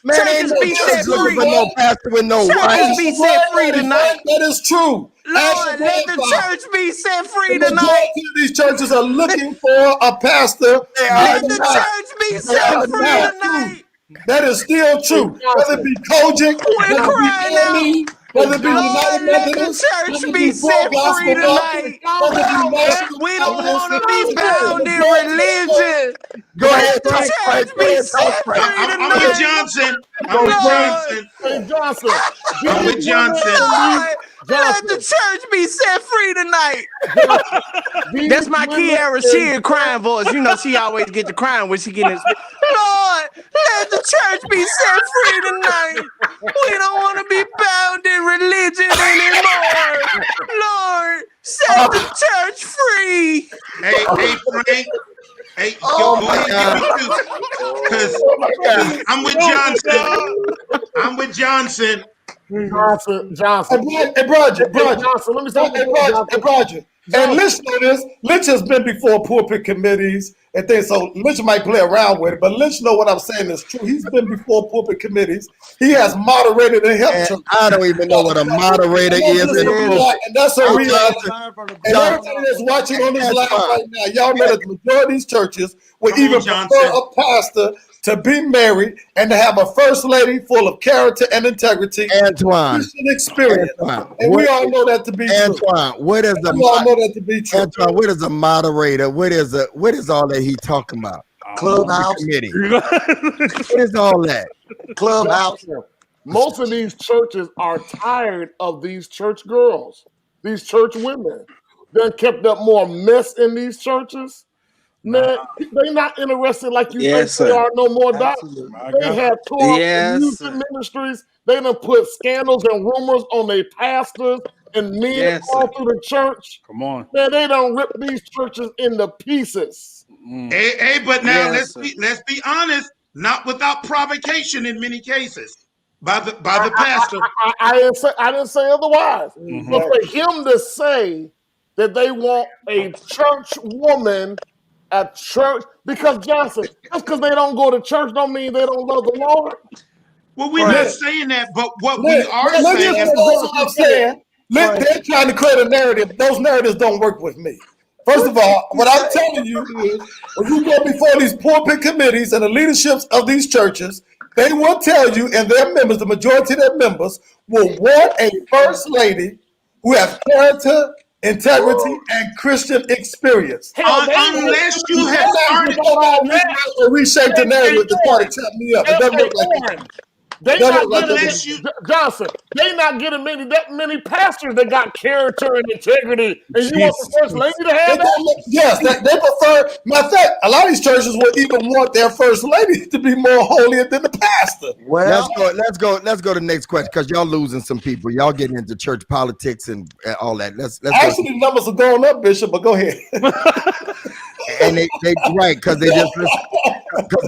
Man, ain't Churches no be church set looking free. for no pastor with no Churches wife. be set free tonight. That is true. Lord, let the church be set free The tonight. majority of these churches are looking for a pastor. They Let are the not. church be They set are free not. tonight. That is still true. Whether it be Kojic, We're whether it be crying out. AME, whether it be Lord, United let the Methodist, church whether it be be Full set Gospel free Baptist, tonight. whether it be National We don't Baptist, want to be bound in religion. Go ahead, Let the Frank. church Go be ahead, talk, set Frank. free I'm with tonight. Johnson. I'm with Lord, Johnson. Hey, Johnson. I'm with these Johnson. Lord, let the Johnson. church be set free tonight. These That's my women Kiara in Sheard crying voice. You know, she always get the crying when she get in. Lord, let the church be set free tonight. We don't want to be bound in religion anymore. Lord, set the church free. Hey, Frank. Hey, Oh go my ahead and God. get me too. Because Oh my God. I'm with Johnson. I'm with Johnson. Johnson. Hey, Roger, Johnson, let me say Hey, Roger. And Lynch know this. Lynch has been before pulpit committees and things, so Lynch might play around with it, but Lynch know what I'm saying is true. He's been before pulpit committees. He has moderated and helped And church. I don't even know what a moderator is in the pulpit. And that's a reality. Johnson, And everybody that's watching on this That's live fine. right now, y'all know that the majority of these churches would Come on, even Johnson. prefer a pastor to be married and to have a first lady full of character and integrity, Antoine. Christian experience. Antoine, And we all know that to be true. Antoine, what is We all know that to be true. Antoine, what is a moderator? What is all that he talking about? Clubhouse. Committee. What is all that? Clubhouse. Most of these churches are tired of these church girls, these church women. They kept up more mess in these churches. Man, they not interested like you Yes, think they sir. are no more. Doc. They have tore up Yes, music sir. ministries. They done put scandals and rumors on their pastors and men Yes, all sir. through the church. Come on. Man, they don't rip these churches into pieces. Hey, but now Yes, let's be honest. Not without provocation in many cases by the pastor. I didn't say otherwise. But for him to say that they want a church woman at church, because Johnson, just because they don't go to church don't mean they don't love the Lord. Well, we're not saying that, but what we are Look, saying. that's what I'm saying. Look, they're trying to create a narrative. Those narratives don't work with me. First of all, what I'm telling you is, when you go before these pulpit committees and the leaderships of these churches, they will tell you, and their members, the majority of their members, will want a first lady who has character, integrity, and Christian experience. Unless you have started. Reshape the narrative to try to trap me up. It doesn't look like it. They That not look like getting Unless you Johnson. They not getting that many pastors that got character and integrity. And you want the first lady to have that? Yes, they prefer. Matter of fact, a lot of these churches will even want their first lady to be more holy than the pastor. Well, Let's go to the next question because y'all losing some people. Y'all getting into church politics and all that. Let's Actually, the numbers are going up, Bishop. But go ahead. And they right because they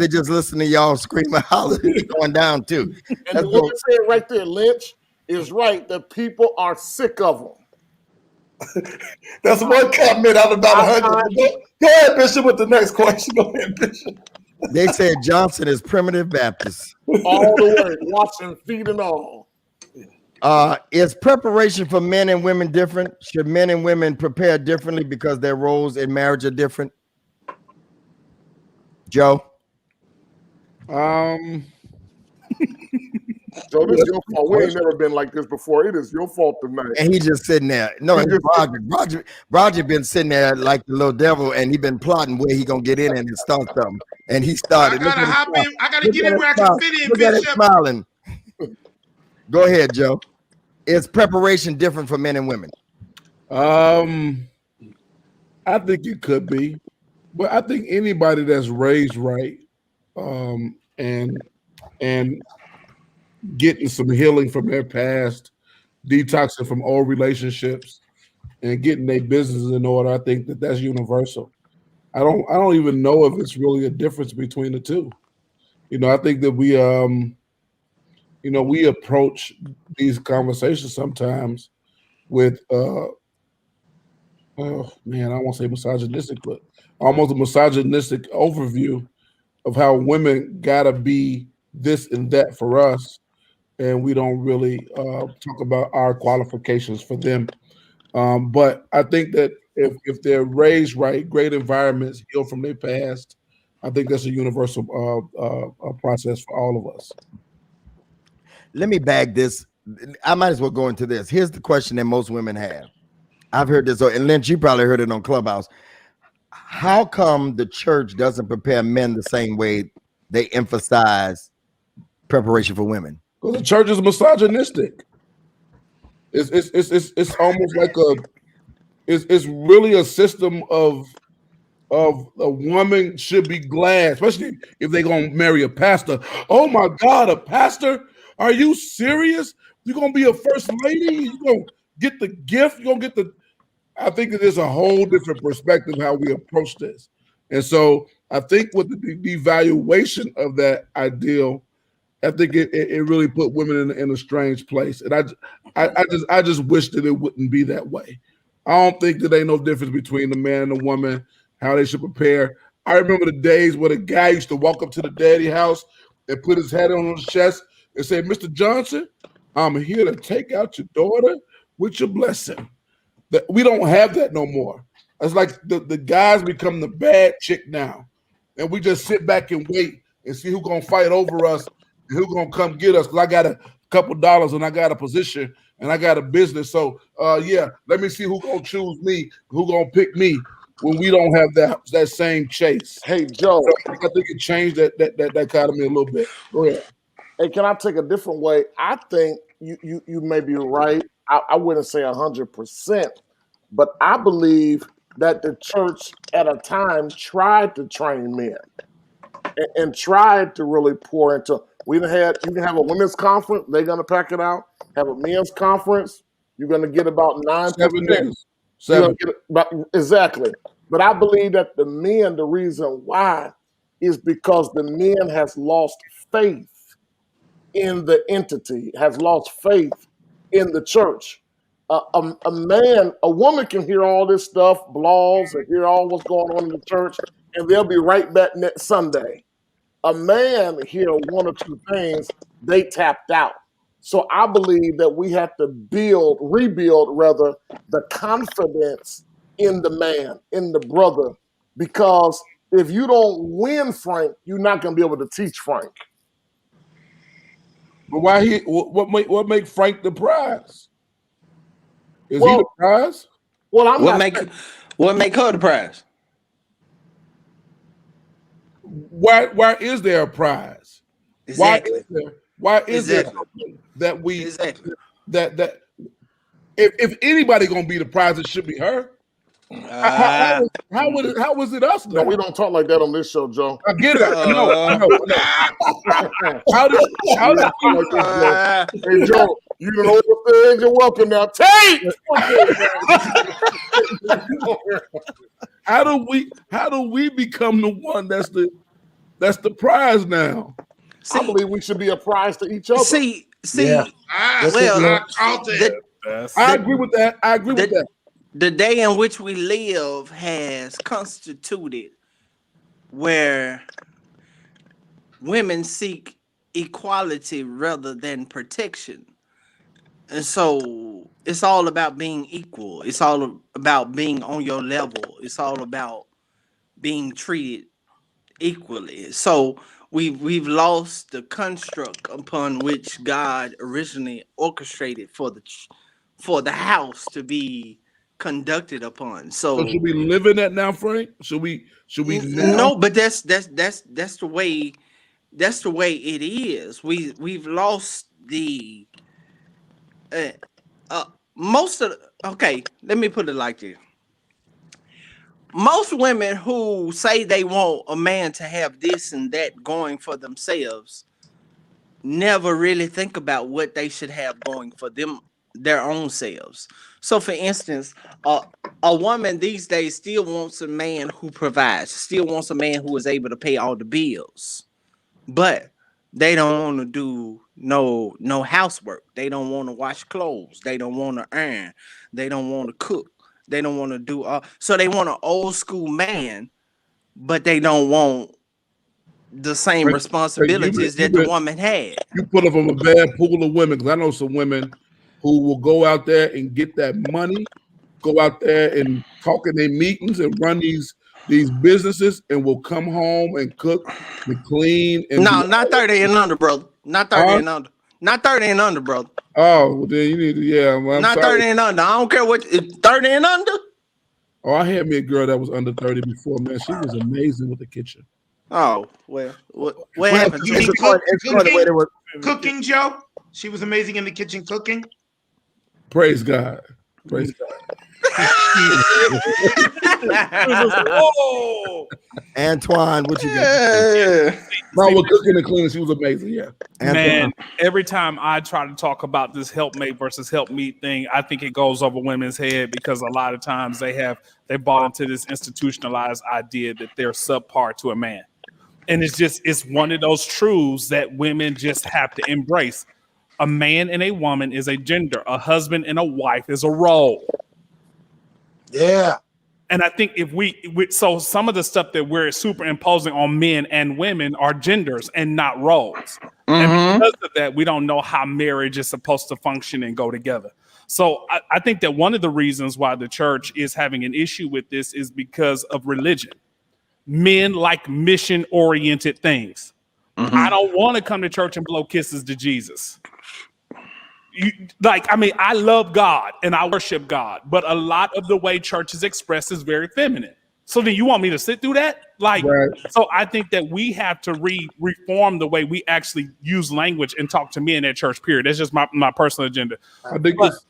just listen to y'all scream and holler. It's going down too. And the one said right there, Lynch is right. The people are sick of them. That's one comment out of about 100. Go ahead, Bishop, with the next question. Go ahead, Bishop. They said Johnson is primitive Baptist. All the way, washing feet and all. Is preparation for men and women different? Should men and women prepare differently because their roles in marriage are different? Joe? Joe, this is your fault. We ain't never been like this before. It is your fault tonight. And he just sitting there. No, it's Roger been sitting there like the little devil, and he been plotting where he gonna get in and start something. And he started. I gotta hop in. I gotta get in where I can fit in, Look at him Bishop. smiling. Go ahead, Joe. Is preparation different for men and women? I think it could be, but I think anybody that's raised right, and getting some healing from their past, detoxing from old relationships, and getting their business in order, I think that's universal. I don't even know if it's really a difference between the two. I think that we approach these conversations sometimes with oh man, I won't say misogynistic, but almost a misogynistic overview of how women gotta be this and that for us, and we don't really talk about our qualifications for them. But I think that if they're raised right, great environments, heal from their past, I think that's a universal process for all of us. Let me bag this. I might as well go into this. Here's the question that most women have. I've heard this, and Lynch, you probably heard it on Clubhouse. How come the church doesn't prepare men the same way they emphasize preparation for women? Because the church is misogynistic. It's almost like it's really a system of a woman should be glad, especially if they're gonna marry a pastor. Oh my God, a pastor? Are you serious? You're gonna be a first lady? You're gonna get the gift, you're gonna get the I think that there's a whole different perspective how we approach this. And so I think with the devaluation of that ideal, I think it really put women in a strange place. And I just wish that it wouldn't be that way. I don't think that ain't no difference between the man and the woman, how they should prepare. I remember the days where the guy used to walk up to the daddy house and put his head on his chest and say, Mr. Johnson, I'm here to take out your daughter with your blessing. We don't have that no more. It's like the guys become the bad chick now. And we just sit back and wait and see who's going to fight over us and who's going to come get us. Because I got a couple dollars and I got a position and I got a business. So, yeah, let me see who's going to choose me, who's going to pick me when we don't have that same chase. Hey, Joe. So I think it changed that dichotomy a little bit. Go ahead. Hey, can I take a different way? I think you may be right. I wouldn't say 100%, but I believe that the church at a time tried to train men and tried to really pour into. You can have a women's conference, they're gonna pack it out. Have a men's conference, you're gonna get about 9%. 7. Exactly. But I believe that the men, the reason why is because the men has lost faith in the entity, has lost faith in the church. A woman can hear all this stuff, blogs, and hear all what's going on in the church, and they'll be right back next Sunday. A man hear one or two things, they tapped out. So I believe that we have to rebuild rather, the confidence in the man, in the brother, because if you don't win Frank, you're not going to be able to teach Frank. But what make Frank the prize? Is he the prize? Well, what make her the prize? Why is there a prize? Exactly. Why is there something that we that if anybody gonna be the prize, it should be her. How was it us? No, we don't talk like that on this show, Joe. I get it. I know. How did hey, Joe, you know the things. You're welcome now. Take. How do we become the one that's the prize now? See, I believe we should be a prize to each other. Yeah. I agree with that. The day in which we live has constituted where women seek equality rather than protection. And so it's all about being equal. It's all about being on your level. It's all about being treated equally. So we've lost the construct upon which God originally orchestrated for the house to be conducted upon. So should we live in that now, Frank? Should we now? No, but that's the way it is. We've lost the most of let me put it like this. Most women who say they want a man to have this and that going for themselves never really think about what they should have going for them, their own selves. So for instance, a woman these days still wants a man who provides, still wants a man who is able to pay all the bills, but they don't want to do no housework. They don't want to wash clothes. They don't want to iron. They don't want to cook. They don't want to do so they want an old school man, but they don't want the same Right. responsibilities that the woman had. You put up from a bad pool of women, because I know some women who will go out there and get that money, go out there and talk in their meetings and run these businesses, and will come home and cook and clean and No, not 30 and under, brother. Not 30 and under. Not 30 and under, brother. Oh, well, then you need to, yeah. Well, I'm not sorry. 30 and under. I don't care what 30 and under. Oh, I had me a girl that was under 30 before, man. She was amazing with the kitchen. Oh, well, what happened? Cooking, Joe? She was amazing in the kitchen cooking. Praise God. Praise God. Whoa. Antoine, what you got? No, with cooking and cleaning, she was amazing. Yeah. Man, every time I try to talk about this helpmate versus helpmeet thing, I think it goes over women's head, because a lot of times they bought into this institutionalized idea that they're subpar to a man. And it's one of those truths that women just have to embrace. A man and a woman is a gender. A husband and a wife is a role. Yeah. And I think so some of the stuff that we're superimposing on men and women are genders and not roles. And because of that, we don't know how marriage is supposed to function and go together. So I think that one of the reasons why the church is having an issue with this is because of religion. Men like mission-oriented things. I don't want to come to church and blow kisses to Jesus. I love God and I worship God, but a lot of the way church is expressed is very feminine. So then you want me to sit through that? Right. So I think that we have to reform the way we actually use language and talk to men at church, period. That's just my personal agenda. I think it's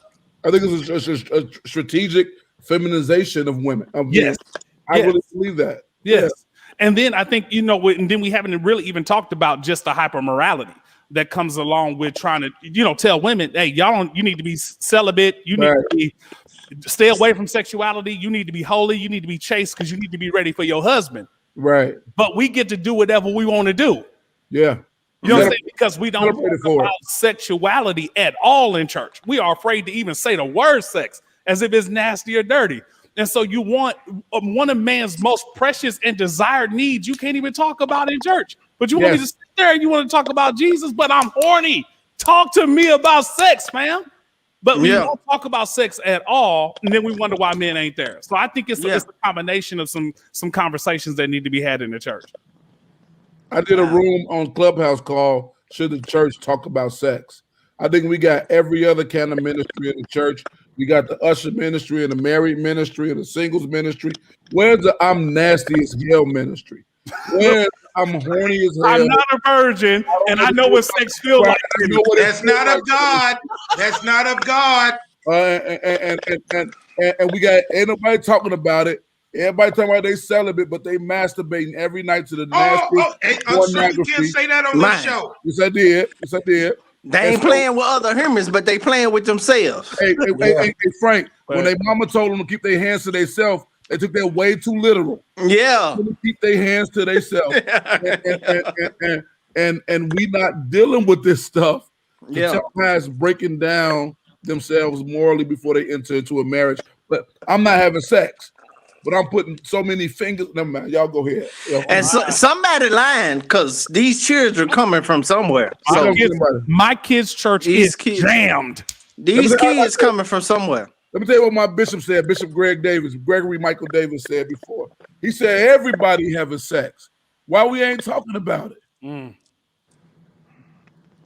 a strategic feminization of women. Yes. I really believe that. Yes. Yeah. And then I think, and then we haven't really even talked about just the hypermorality that comes along with trying to, tell women, hey, you need to be celibate. You need to stay away from sexuality. You need to be holy. You need to be chaste because you need to be ready for your husband. Right. But we get to do whatever we want to do. Yeah. You know what I'm saying? Because we don't talk about sexuality at all in church. We are afraid to even say the word sex as if it's nasty or dirty. And so you want one of man's most precious and desired needs you can't even talk about in church. But you want me to sit there and you want to talk about Jesus, but I'm horny. Talk to me about sex, fam. But we don't talk about sex at all, and then we wonder why men ain't there. So I think it's a combination of some conversations that need to be had in the church. I did a room on Clubhouse called "Should the Church Talk About Sex?" I think we got every other kind of ministry in the church. We got the usher ministry and the married ministry and the singles ministry. Where's the I'm nasty as hell ministry? Where's I'm horny as hell? I'm not a virgin, and I know what sex feels like. That's not of God. That's not of God. And we got ain't nobody talking about it. Everybody talking about they celibate, but they masturbating every night to the nasty pornography. You can't say that on the show. Yes, I did. They ain't playing with other humans, but they playing with themselves. Hey, Frank, when their mama told them to keep their hands to themselves, they took that way too literal. Yeah. Keep their hands to themselves. and we not dealing with this stuff. Sometimes breaking down themselves morally before they enter into a marriage. But I'm not having sex. But I'm putting so many fingers. Never mind. Y'all go ahead. And somebody lying because these children coming from somewhere. So my kids' church is jammed. These kids coming from somewhere. Let me tell you what my bishop said. Bishop Gregory Michael Davis said before. He said everybody having sex. Why we ain't talking about it?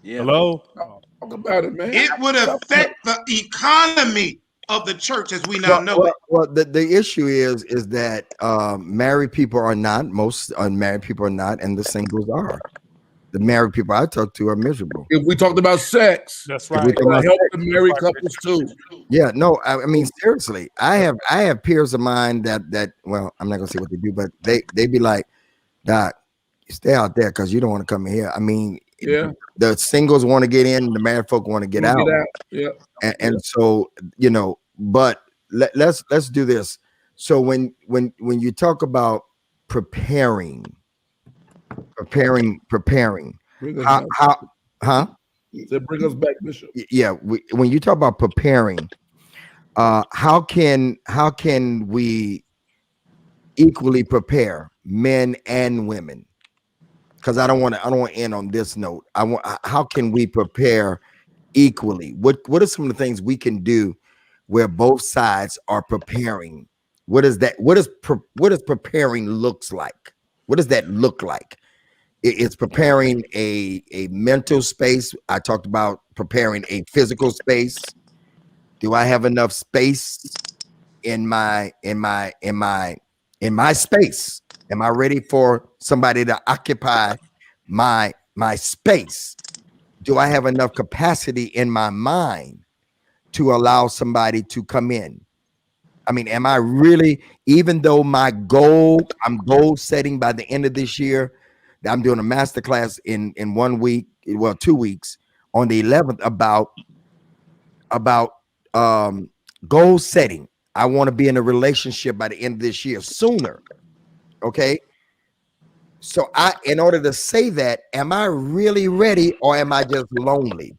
Yeah. Hello. Talk about it, man. It would affect the economy of the church as we now know it. Well, the issue is that married people are not, most unmarried people are not, and the singles are. The married people I talk to are miserable. If we talked about sex, that's right. We help the married couples too. Yeah, no, I mean seriously, I have peers of mine that well, I'm not gonna say what they do, but they be like, Doc, stay out there because you don't want to come in here. I mean, the singles want to get in, the married folk want to get out. Yeah, and so but let's do this. So when you talk about preparing. Huh? To bring us back, Bishop. Yeah, when you talk about preparing, how can we equally prepare men and women? because I don't want to end on this note. How can we prepare equally? What are some of the things we can do where both sides are preparing? What is that? What does preparing looks like? What does that look like? It's preparing a mental space. I talked about preparing a physical space. Do I have enough space in my space? Am I ready for somebody to occupy my space? Do I have enough capacity in my mind to allow somebody to come in? I mean, am I really, even though I'm goal setting by the end of this year, I'm doing a masterclass in 1 week, 2 weeks on the 11th about goal setting. I want to be in a relationship by the end of this year sooner. Okay. So in order to say that, am I really ready or am I just lonely?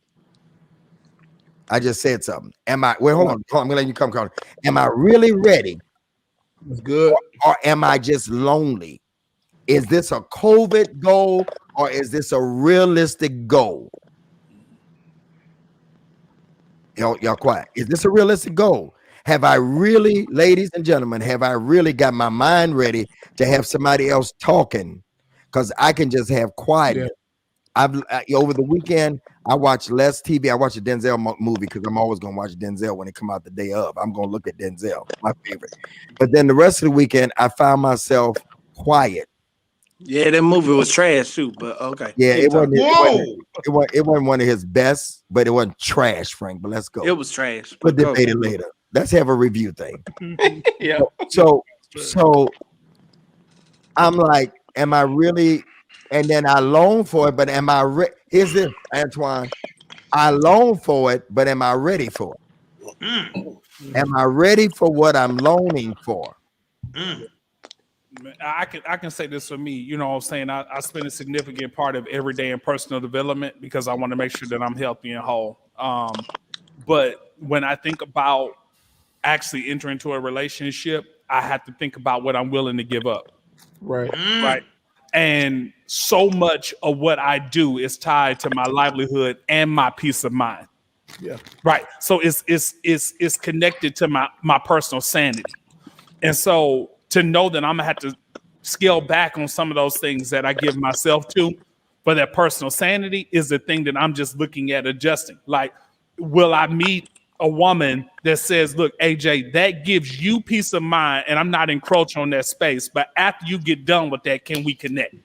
I just said something. Hold on. I'm gonna let you come. Am I really ready? That's good. Or am I just lonely? Is this a COVID goal or is this a realistic goal? Y'all quiet. Is this a realistic goal? Have I really, ladies and gentlemen, have I really got my mind ready to have somebody else talking? Because I can just have quietness. Yeah. Over the weekend, I watched less TV. I watched a Denzel movie because I'm always going to watch Denzel when it come out the day of. I'm going to look at Denzel, my favorite. But then the rest of the weekend, I found myself quiet. Yeah, that movie was trash too, but okay. Yeah, it wasn't one of his best, but it wasn't trash, Frank. But let's go. It was trash. We'll debate it later. Let's have a review thing. Yeah. So I'm like, am I really? And then I long for it, but am I ready? Here's this, Antoine. I long for it, but am I ready for it? Am I ready for what I'm longing for? I can say this for me. You know what I'm saying? I spend a significant part of every day in personal development because I want to make sure that I'm healthy and whole. But when I think about actually entering into a relationship, I have to think about what I'm willing to give up. Right. Right. And so much of what I do is tied to my livelihood and my peace of mind. Yeah. Right. So it's connected to my personal sanity. And so to know that I'm gonna have to scale back on some of those things that I give myself to for that personal sanity is the thing that I'm just looking at adjusting. Like, will I meet a woman that says, look, AJ, that gives you peace of mind and I'm not encroaching on that space, but after you get done with that, can we connect?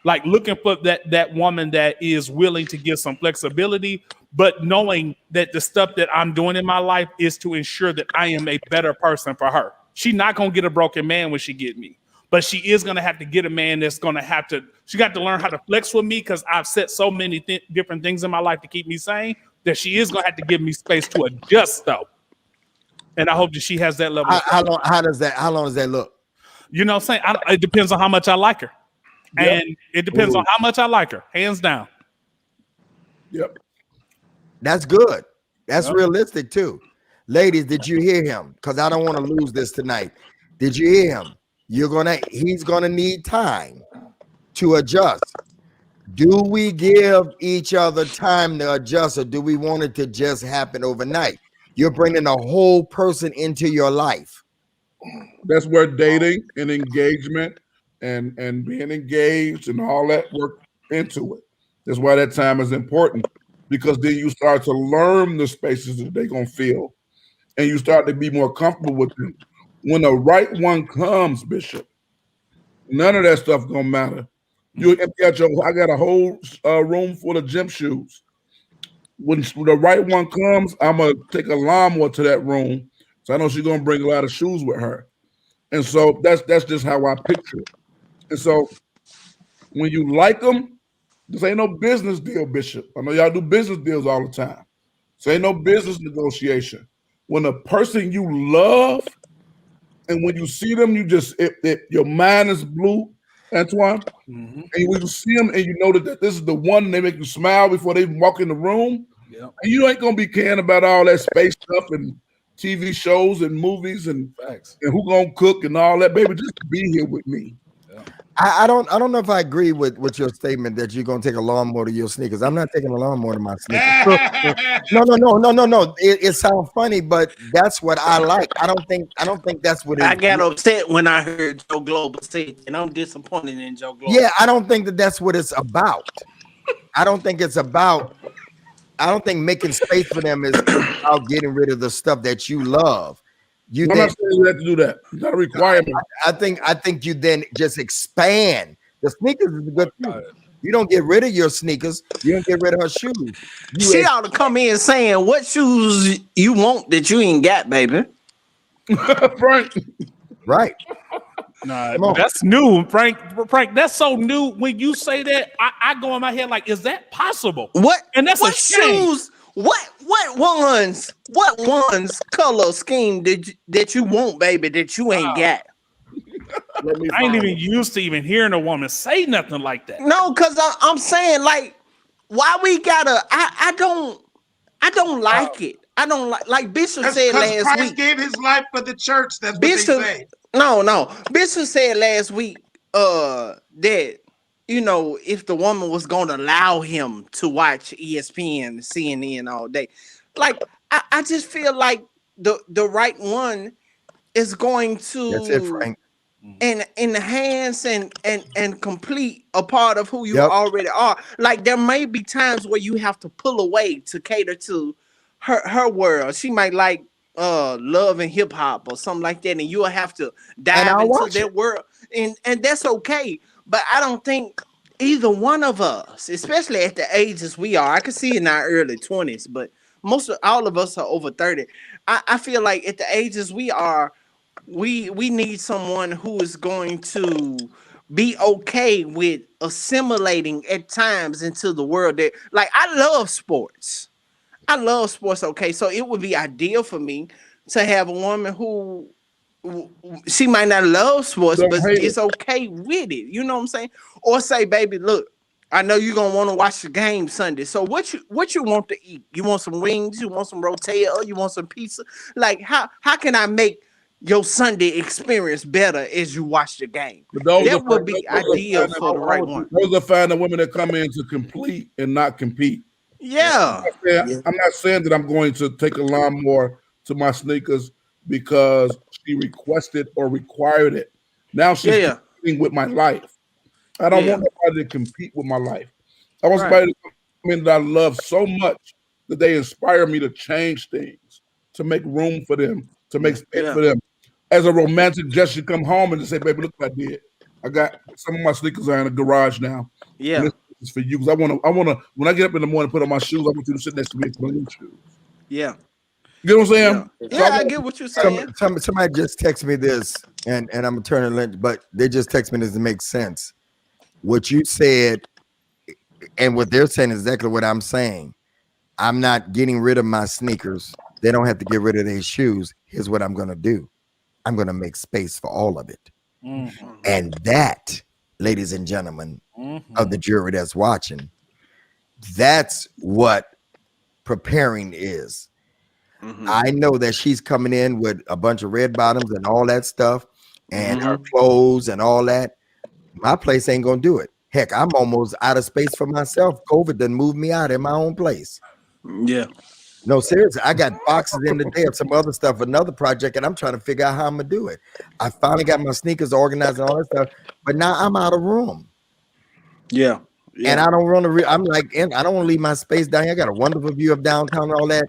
Like looking for that woman that is willing to give some flexibility, but knowing that the stuff that I'm doing in my life is to ensure that I am a better person for her. She's not going to get a broken man when she get me, but she is going to have to get a man that's going to have to, she got to learn how to flex with me because I've set so many different things in my life to keep me sane that she is going to have to give me space to adjust though. And I hope that she has that level. How long does that look? You know what I'm saying? It depends on how much I like her. Yep. And it depends on how much I like her, hands down. Yep. That's good. That's realistic too. Ladies, did you hear him? Because I don't want to lose this tonight. Did you hear him? He's gonna need time to adjust. Do we give each other time to adjust, or do we want it to just happen overnight? You're bringing a whole person into your life. That's where dating and engagement and being engaged and all that work into it. That's why that time is important, because then you start to learn the spaces that they're gonna feel, and you start to be more comfortable with them. When the right one comes, Bishop, none of that stuff gonna matter. I got a whole room full of gym shoes. When the right one comes, I'm gonna take a lawnmower to that room, so I know she's gonna bring a lot of shoes with her. And so that's just how I picture it. And so when you like them, this ain't no business deal, Bishop. I know y'all do business deals all the time. So ain't no business negotiation. When a person you love, and when you see them, you just your mind is blue, Antoine. Mm-hmm. And when you see them and you know that this is the one, and they make you smile before they even walk in the room. Yep. And you ain't gonna be caring about all that space stuff and TV shows and movies and facts and who gonna cook and all that, baby. Just be here with me. I don't know if I agree with your statement that you're gonna take a lawnmower to your sneakers. I'm not taking a lawnmower to my sneakers. No. It sounds funny, but that's what I like. I don't think that's what I it. got upset when I heard Joe Global say it, and I'm disappointed in Joe Global. Yeah, I don't think that's what it's about. I don't think it's about. I don't think making space for them is about getting rid of the stuff that you love. I'm not saying you have to do that. It's not a requirement. I think you then just expand. The sneakers is a good thing. You don't get rid of your sneakers. You don't get rid of her shoes. She ought to come in saying what shoes you want that you ain't got, baby. Frank. Right. Nah, that's new, Frank. Frank, that's so new. When you say that, I go in my head like, is that possible? What? And that's what a shame. shoes? What ones color scheme that you want, baby, that you ain't got? I ain't even used to even hearing a woman say nothing like that. No, because I'm saying, like, why we gotta? I don't like it. I don't like Bishop said last Christ week. gave his life for the church. That's what Bishop, they say. No. Bishop said last week that, you know, if the woman was going to allow him to watch ESPN, CNN all day, like I just feel like the right one is going to. That's it, Frank. And enhance and complete a part of who you already are. Like there may be times where you have to pull away to cater to her world. She might like love and hip hop or something like that, and you'll have to dive into that world, and that's okay. But I don't think either one of us, especially at the ages we are, I can see in our early 20s, but all of us are over 30. I feel like at the ages we are, we need someone who is going to be okay with assimilating at times into the world that, like, I love sports. Okay, so it would be ideal for me to have a woman who she might not love sports, but it's okay with it. You know what I'm saying? Or say, baby, look, I know you're gonna want to watch the game Sunday. So what you want to eat? You want some wings? You want some rotel? You want some pizza? Like how can I make your Sunday experience better as you watch the game? That would be ideal for the right one. Those are finding women that come in to complete and not compete. Yeah. I'm not saying that I'm going to take a lawnmower to my sneakers because she requested or required it. Now she's competing with my life. I don't want nobody to compete with my life. I want somebody to come in that I love so much that they inspire me to change things, to make room for them, to make space for them. As a romantic gesture, come home and just say, baby, look what I did. I got some of my sneakers are in the garage now. Yeah. This is for you. Because I want to, when I get up in the morning, put on my shoes, I want you to sit next to me and put on your shoes. Yeah. You know what I'm saying? Yeah, I get what you're saying. Somebody just text me this, and I'm gonna turn it, but they just text me this to make sense. What you said and what they're saying is exactly what I'm saying. I'm not getting rid of my sneakers. They don't have to get rid of their shoes. Here's what I'm gonna do. I'm gonna make space for all of it. Mm-hmm. And that, ladies and gentlemen of the jury that's watching, that's what preparing is. I know that she's coming in with a bunch of red bottoms and all that stuff and her clothes and all that. My place ain't gonna do it. Heck, I'm almost out of space for myself. COVID done moved me out in my own place. Yeah. No, seriously, I got boxes in the day of some other stuff, another project, and I'm trying to figure out how I'm gonna do it. I finally got my sneakers organized and all that stuff, but now I'm out of room. Yeah. And I don't want to. I'm like, I don't want to leave my space down here. I got a wonderful view of downtown and all that.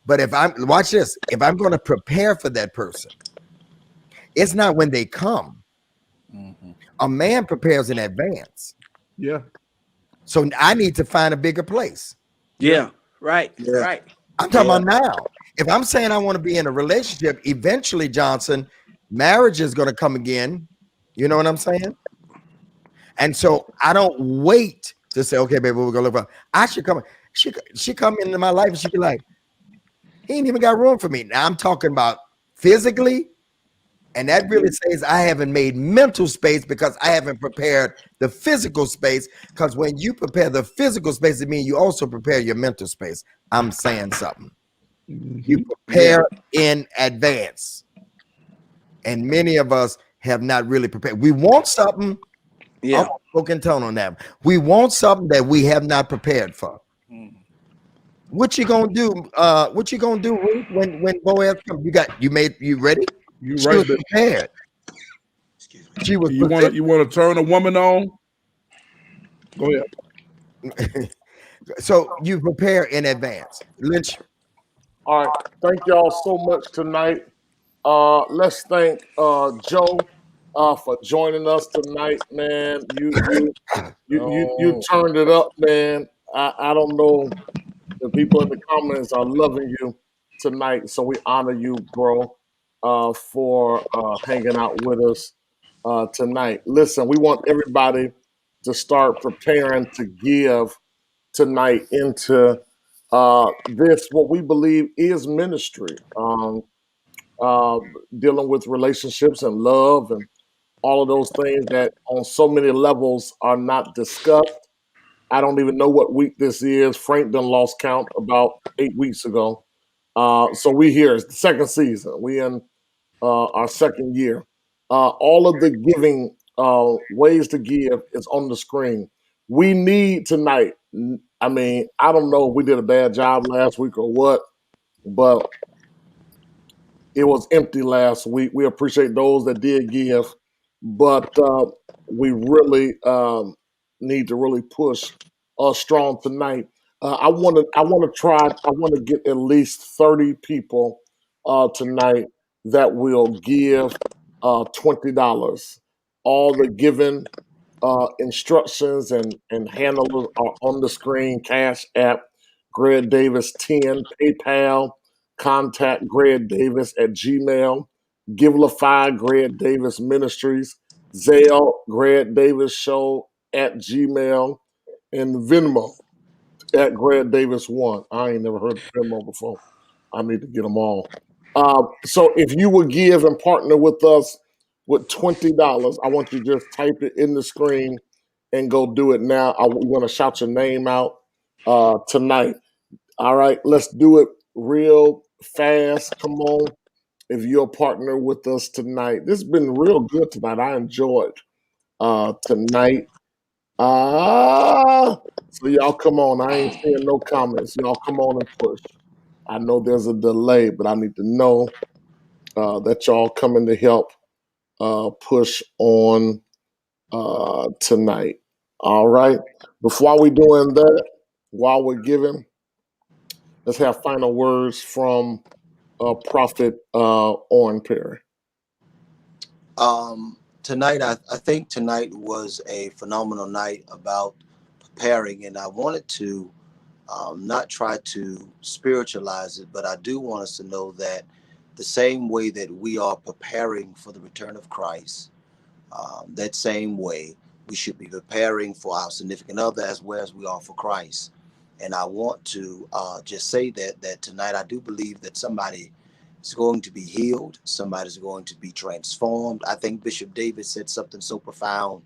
But if I'm watch this, if I'm going to prepare for that person, it's not when they come. A man prepares in advance. Yeah. So I need to find a bigger place. Yeah. Right. Yeah. Right. I'm talking about now. If I'm saying I want to be in a relationship, eventually, Johnson, marriage is going to come again. You know what I'm saying? And so I don't wait to say, okay, baby, we're gonna look for. I should come. She come into my life and she be like, he ain't even got room for me. Now I'm talking about physically, and that really says I haven't made mental space because I haven't prepared the physical space. Because when you prepare the physical space, it means you also prepare your mental space. I'm saying something. You prepare in advance, and many of us have not really prepared. We want something, Yeah. Spoken tone on that. We want something that we have not prepared for. What you gonna do? What you gonna do, Ruth, when Boaz comes? You ready? You She right, was Bishop. prepared. She was You want to turn a woman on? Go ahead. So you prepare in advance. Lynch. All right. Thank y'all so much tonight. Let's thank Joe for joining us tonight, man. You Oh, turned it up, man. I don't know. The people in the comments are loving you tonight, so we honor you, bro, for hanging out with us tonight. Listen, we want everybody to start preparing to give tonight into this, what we believe is ministry, uh, dealing with relationships and love and all of those things that on so many levels are not discussed. I don't even know what week this is. Frank done lost count about 8 weeks ago. So we here. It's the second season. We in our second year. All of the giving ways to give is on the screen. We need tonight. I mean, I don't know if we did a bad job last week or what, but it was empty last week. We appreciate those that did give, but we really need to really push strong tonight. I want to get at least 30 people tonight that will give $20. All the giving instructions and handles are on the screen. Cash App, Greg Davis 10, PayPal, contact Greg Davis at Gmail, Givelify Greg Davis Ministries, Zelle Greg Davis Show at Gmail, and Venmo at Greg Davis 1. I ain't never heard of Venmo before. I need to get them all. So if you would give and partner with us with $20, I want you to just type it in the screen and go do it now. We want to shout your name out tonight. All right, let's do it real fast. Come on. If you're a partner with us tonight, this has been real good tonight. I enjoyed tonight. So y'all come on. I ain't seeing no comments. Y'all come on and push. I know there's a delay, but I need to know that y'all coming to help push on tonight. All right. Before we doing that, while we're giving, let's have final words from Prophet Oren Perry. Tonight, I think tonight was a phenomenal night about preparing, and I wanted to not try to spiritualize it, but I do want us to know that the same way that we are preparing for the return of Christ, that same way we should be preparing for our significant other as well as we are for Christ. And I want to just say that tonight I do believe that somebody is going to be healed. Somebody's going to be transformed. I think Bishop David said something so profound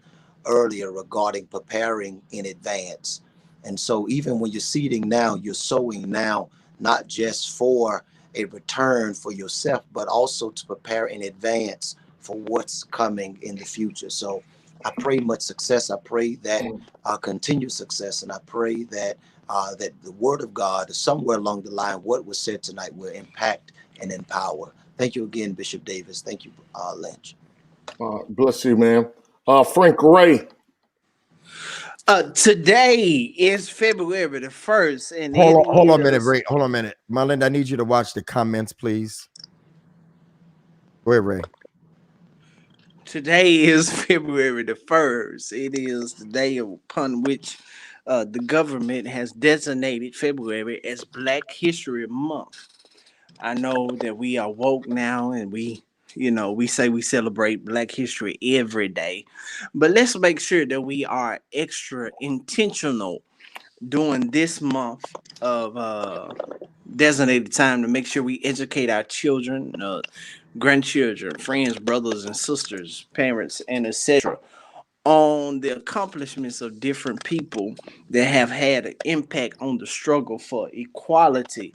earlier regarding preparing in advance. And so even when you're seeding now, you're sowing now, not just for a return for yourself, but also to prepare in advance for what's coming in the future. So I pray much success. I pray that continued success, and I pray that that the word of God, somewhere along the line, what was said tonight will impact and empower. Thank you again, Bishop Davis. Thank you, Lynch. Bless you, man. Frank Ray. Today is February the 1st, and Hold on a minute, Ray. Hold on a minute. Marlon, I need you to watch the comments, please. Go ahead, Ray. Today is February the 1st. It is the day upon which the government has designated February as Black History Month. I know that we are woke now, and we say we celebrate Black history every day, but let's make sure that we are extra intentional during this month of designated time to make sure we educate our children, grandchildren, friends, brothers and sisters, parents, and etc. on the accomplishments of different people that have had an impact on the struggle for equality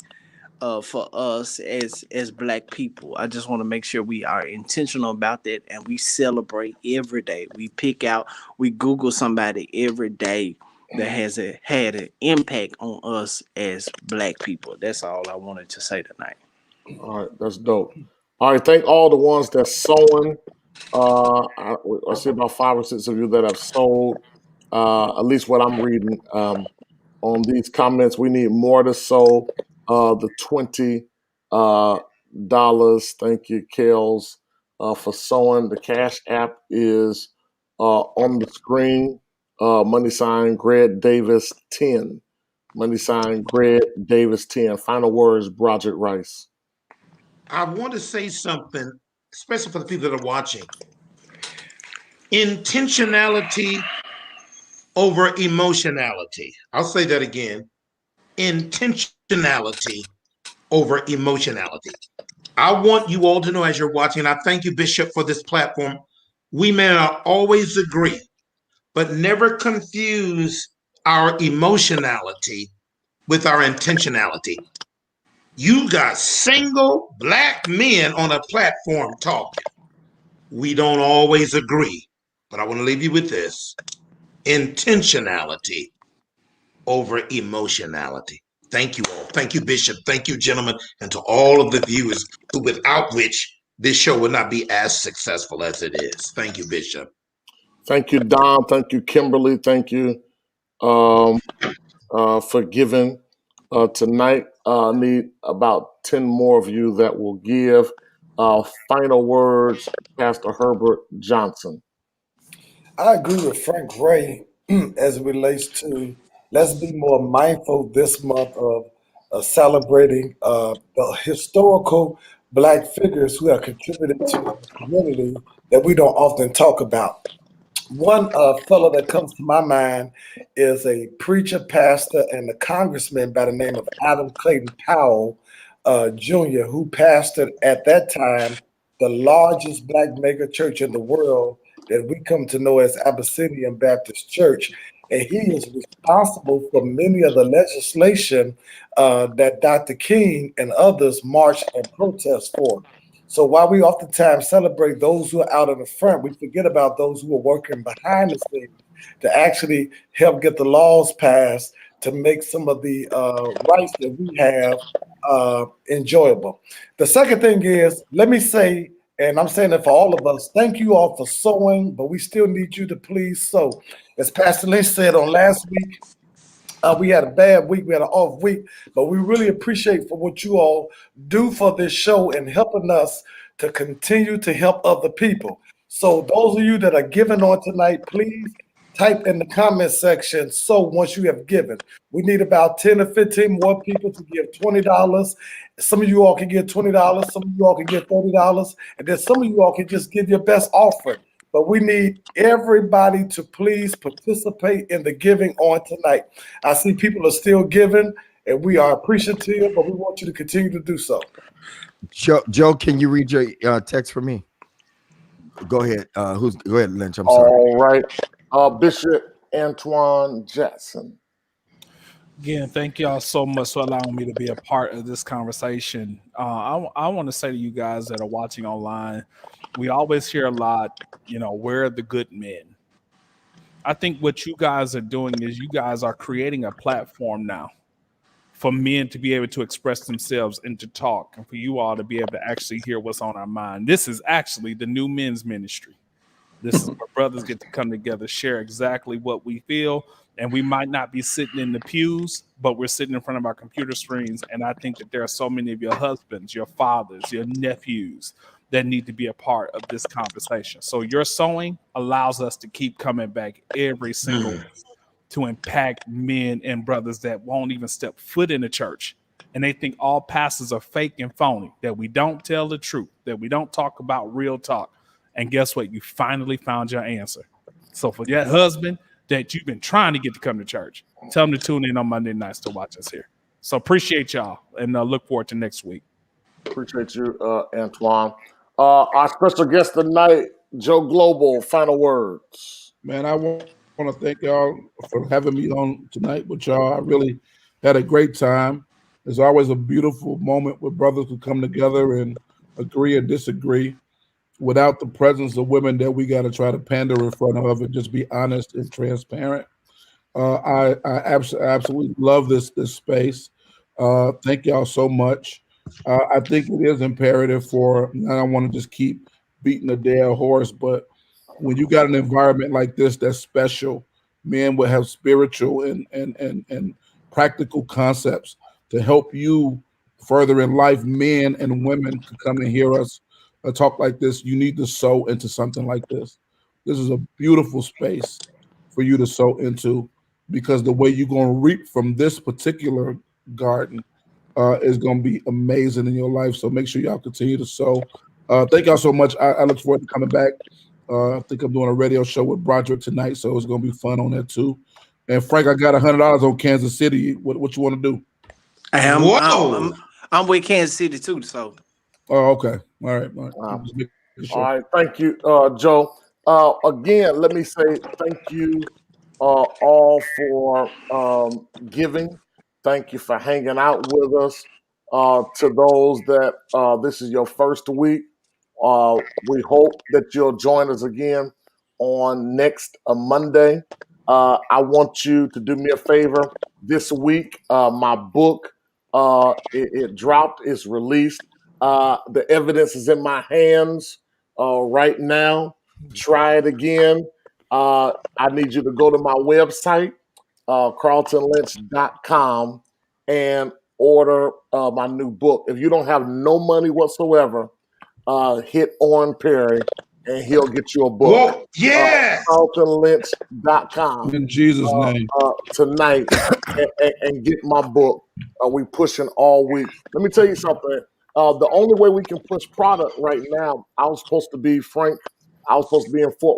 for us as Black people. I just want to make sure we are intentional about that, and we celebrate every day. We Google somebody every day that has had an impact on us as Black people. That's all I wanted to say tonight. All right, that's dope. All right, thank all the ones that's sewing. I see about 5 or 6 of you that have sold. At least what I'm reading on these comments, we need more to sow. The $20 dollars. Thank you, Kels, for sewing. The Cash App is on the screen. Money sign Greg Davis 10. Money sign Greg Davis 10. Final words, Broderick Rice. I want to say something, especially for the people that are watching. Intentionality over emotionality. I'll say that again. Intentionality over emotionality. I want you all to know as you're watching, and I thank you, Bishop, for this platform. We may not always agree, but never confuse our emotionality with our intentionality. You got single Black men on a platform talking. We don't always agree, but I want to leave you with this. Intentionality over emotionality. Thank you all. Thank you, Bishop. Thank you, gentlemen, and to all of the viewers who, without which this show would not be as successful as it is. Thank you, Bishop. Thank you, Don. Thank you, Kimberly. Thank you for giving tonight. I need about 10 more of you that will give final words, Pastor Herbert Johnson. I agree with Frank Ray as it relates to let's be more mindful this month of celebrating the historical Black figures who have contributed to the community that we don't often talk about. One fellow that comes to my mind is a preacher, pastor, and a congressman by the name of Adam Clayton Powell Jr., who pastored at that time the largest Black mega church in the world that we come to know as Abyssinian Baptist Church. And he is responsible for many of the legislation that Dr. King and others march and protest for. So while we oftentimes celebrate those who are out in the front, we forget about those who are working behind the scenes to actually help get the laws passed to make some of the rights that we have enjoyable. The second thing is, let me say, and I'm saying it for all of us, thank you all for sowing, but we still need you to please sow. As Pastor Lynch said on last week, we had a bad week, we had an off week, but we really appreciate for what you all do for this show and helping us to continue to help other people. So those of you that are giving on tonight, please type in the comment section, so once you have given. We need about 10 or 15 more people to give $20. Some of you all can give $20, some of you all can give $30, and then some of you all can just give your best offering. But we need everybody to please participate in the giving on tonight. I see people are still giving, and we are appreciative, but we want you to continue to do so. Joe, can you read your text for me? Go ahead. Go ahead, Lynch. I'm sorry. All right. Bishop Antoine Jackson. Again, thank y'all so much for allowing me to be a part of this conversation. I want to say to you guys that are watching online, we always hear a lot, where are the good men? I think what you guys are doing is you guys are creating a platform now for men to be able to express themselves and to talk, and for you all to be able to actually hear what's on our mind. This is actually the new men's ministry. This is where brothers get to come together, share exactly what we feel. And we might not be sitting in the pews, but we're sitting in front of our computer screens. And I think that there are so many of your husbands, your fathers, your nephews that need to be a part of this conversation. So your sowing allows us to keep coming back every single week to impact men and brothers that won't even step foot in the church. And they think all pastors are fake and phony, that we don't tell the truth, that we don't talk about real talk. And guess what? You finally found your answer. So for that husband that you've been trying to get to come to church, tell them to tune in on Monday nights to watch us here. So appreciate y'all, and look forward to next week. Appreciate you, Antoine. Our special guest tonight, Joe Global, final words. Man, I want to thank y'all for having me on tonight with y'all. I really had a great time. It's always a beautiful moment where brothers can come together and agree or disagree without the presence of women that we got to try to pander in front of and just be honest and transparent. I absolutely love this space. Thank y'all so much. I think it is imperative for. I don't want to just keep beating a dead horse, but when you got an environment like this that's special, men will have spiritual and practical concepts to help you further in life. Men and women can come and hear us talk like this. You need to sow into something like this. This is a beautiful space for you to sow into, because the way you're going to reap from this particular garden is going to be amazing in your life. So make sure y'all continue to sow. Thank y'all so much. I look forward to coming back. I think I'm doing a radio show with Broderick tonight, so it's going to be fun on that too. And Frank, I got $100 on Kansas City. What you want to do? I'm with Kansas City too. So. Oh, okay. All right. All right. Thank you, Joe. Again, let me say thank you all for giving. Thank you for hanging out with us. To those that this is your first week, we hope that you'll join us again on next Monday. I want you to do me a favor this week. My book, it dropped, it's released. The evidence is in my hands right now. Try it again. I need you to go to my website, carltonlynch.com, and order my new book. If you don't have no money whatsoever, hit Oren Perry and he'll get you a book. Whoa, yes! carltonlynch.com in Jesus' name tonight and get my book. We pushing all week. Let me tell you something. The only way we can push product right now, I was supposed to be in Fort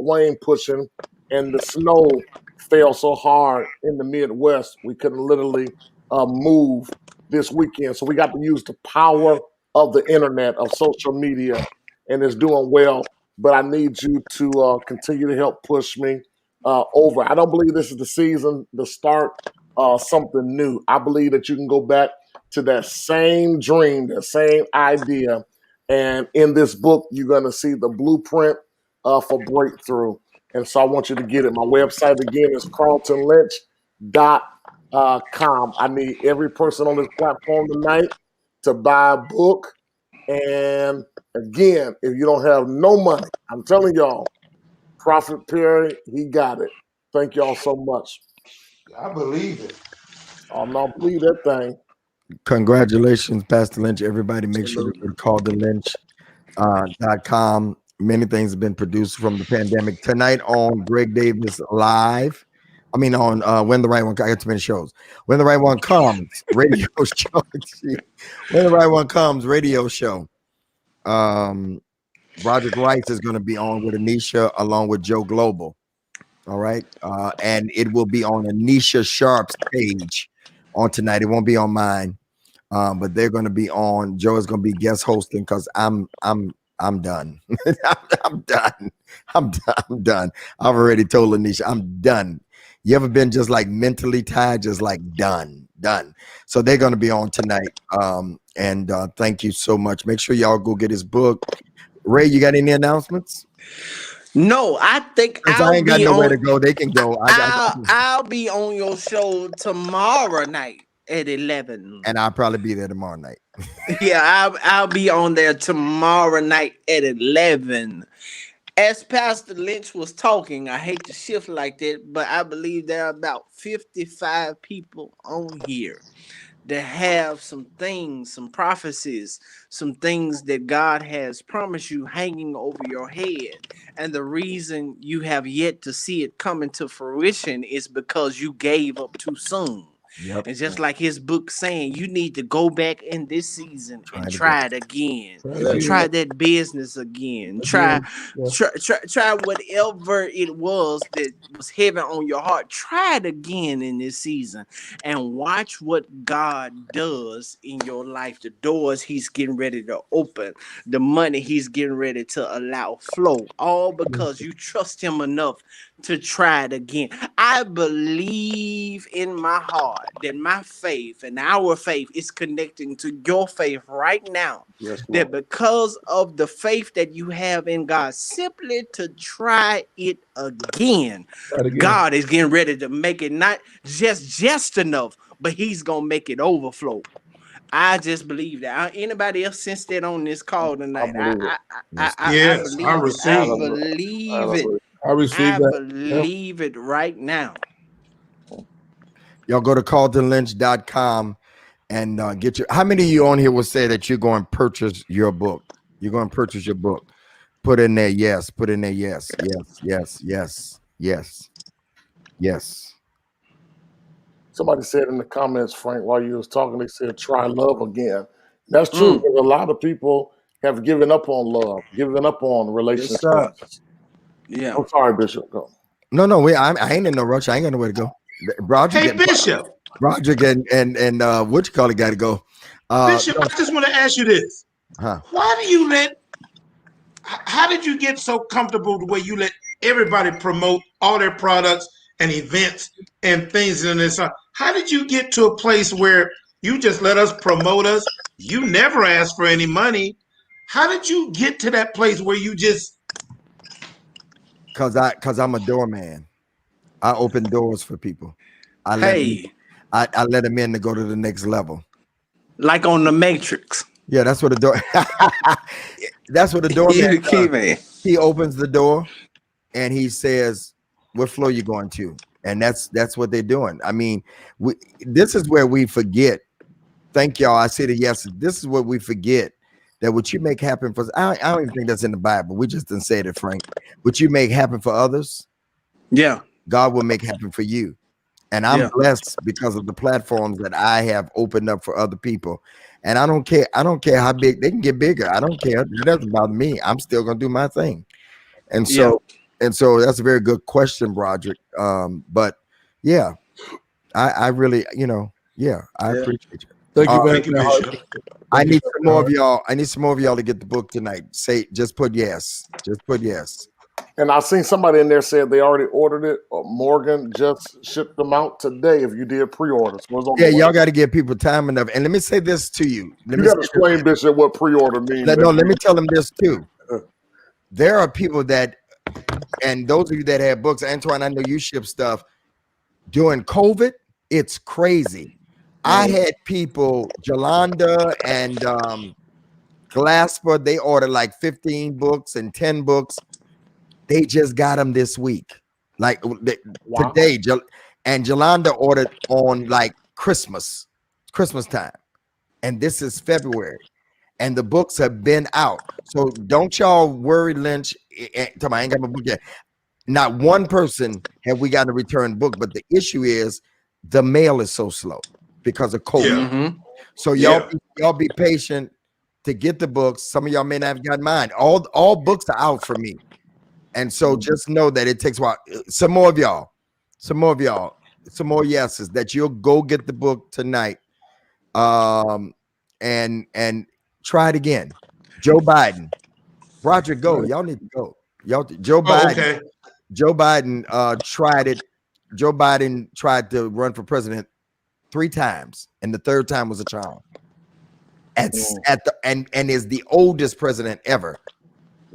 Wayne pushing, and the snow fell so hard in the Midwest, we couldn't literally move this weekend. So we got to use the power of the internet, of social media, and it's doing well. But I need you to continue to help push me over. I don't believe this is the season to start something new. I believe that you can go back to that same dream, that same idea. And in this book, you're going to see the blueprint for breakthrough. And so I want you to get it. My website again is carltonlynch.com. I need every person on this platform tonight to buy a book. And again, if you don't have no money, I'm telling y'all, Prophet Perry, he got it. Thank y'all so much. I believe it. Oh, no, believe that thing. Congratulations, Pastor Lynch. Everybody make sure to call the Lynch.com. Many things have been produced from the pandemic. Tonight on Greg Davis Live. I mean on When the Right One, I got too many shows. When the Right One Comes, radio show. When the Right One Comes, radio show. Broderick Rice is going to be on with ANESHA along with Joe Global. All right. And it will be on ANESHA Sharp's page on tonight. It won't be on mine. But they're going to be on. Joe is going to be guest hosting because I'm done. I'm done. I'm done. I've already told ANESHA I'm done. You ever been just like mentally tired, just like done. So they're going to be on tonight. And thank you so much. Make sure y'all go get his book. Ray, you got any announcements? No, I think I ain't got nowhere to go. They can go. I'll be on your show tomorrow night at 11. And I'll probably be there tomorrow night. Yeah, I'll be on there tomorrow night at 11. As Pastor Lynch was talking, I hate to shift like that, but I believe there are about 55 people on here that have some things, some prophecies, some things that God has promised you hanging over your head. And the reason you have yet to see it come into fruition is because you gave up too soon. Yep. And just like his book saying, you need to go back in this season and try it again. Try that business again. Try whatever it was that was heavy on your heart. Try it again in this season and watch what God does in your life. The doors he's getting ready to open, the money he's getting ready to allow flow, all because you trust him enough to try it again. I believe in my heart that my faith and our faith is connecting to your faith right now. Yes, That Lord. because of the faith that you have in God, simply to try it again, Try it again. God is getting ready to make it not just enough, but He's gonna make it overflow. I just believe that. Anybody else sense that on this call tonight? believe it. I Yes, I believe it. I receive. believe it. I received I that. Yeah. believe it right now. Y'all go to carltonlynch.com and get your. How many of you on here will say that you're going to purchase your book? You're going to purchase your book. Put in there yes. Put in there yes. Yes. Yes. Yes. Yes. Yes. Somebody said in the comments, Frank, while you was talking, they said, try love again. That's true, because a lot of people have given up on love, given up on relationships. sir. Yeah. I'm sorry, Bishop. Go. No. I ain't in no rush. I ain't got nowhere to go. Roger, Hey, Bishop. Roger and what you call it got to go. Bishop, I just want to ask you this. Huh. Why do you how did you get so comfortable the way you let everybody promote all their products and events and things in this? How did you get to a place where you just let us promote us? You never asked for any money. How did you get to that place where you just... Cause I'm a doorman. I open doors for people. I let them in to go to the next level. Like on the Matrix. Yeah, that's what the door. That's what the doorman does. He opens the door and he says, "What floor you going to?" And that's what they're doing. I mean, this is where we forget. Thank y'all. I said it yesterday. This is what we forget. That what you make happen for, I don't even think that's in the Bible. We just didn't say it, Frank. What you make happen for others, yeah, God will make happen for you. And I'm blessed because of the platforms that I have opened up for other people. And I don't care how big they can get bigger. I don't care. It doesn't bother me. I'm still gonna do my thing. And so that's a very good question, Broderick. But yeah, I really, I appreciate you. Thank you, Thank you, Bishop. I need some more of y'all. I need some more of y'all to get the book tonight. Just put yes. Just put yes. And I seen somebody in there said they already ordered it. Morgan just shipped them out today if you did pre-orders. Yeah, y'all got to give people time enough. And let me say this to you. You got to explain, Bishop, what pre-order means. No, let me tell them this too. There are people that, and those of you that have books, Antoine, I know you ship stuff. During COVID, it's crazy. I had people, Jolanda and Glasper, they ordered like 15 books and 10 books. They just got them this week. Like today. And Jolanda ordered on like Christmas time. And this is February. And the books have been out. So don't y'all worry, Lynch. I ain't got my book yet. Not one person have we gotten a return book. But the issue is the mail is so slow because of COVID. Yeah. Mm-hmm. So y'all be patient to get the books. Some of y'all may not have got mine. All books are out for me. And so just know that it takes a while. Some more yeses that you'll go get the book tonight. And try it again. Joe Biden. Roger, go. Y'all need to go. Joe Biden. Okay. Joe Biden tried it. Joe Biden tried to run for president 3 times, and the 3rd time was a charm. And is the oldest president ever.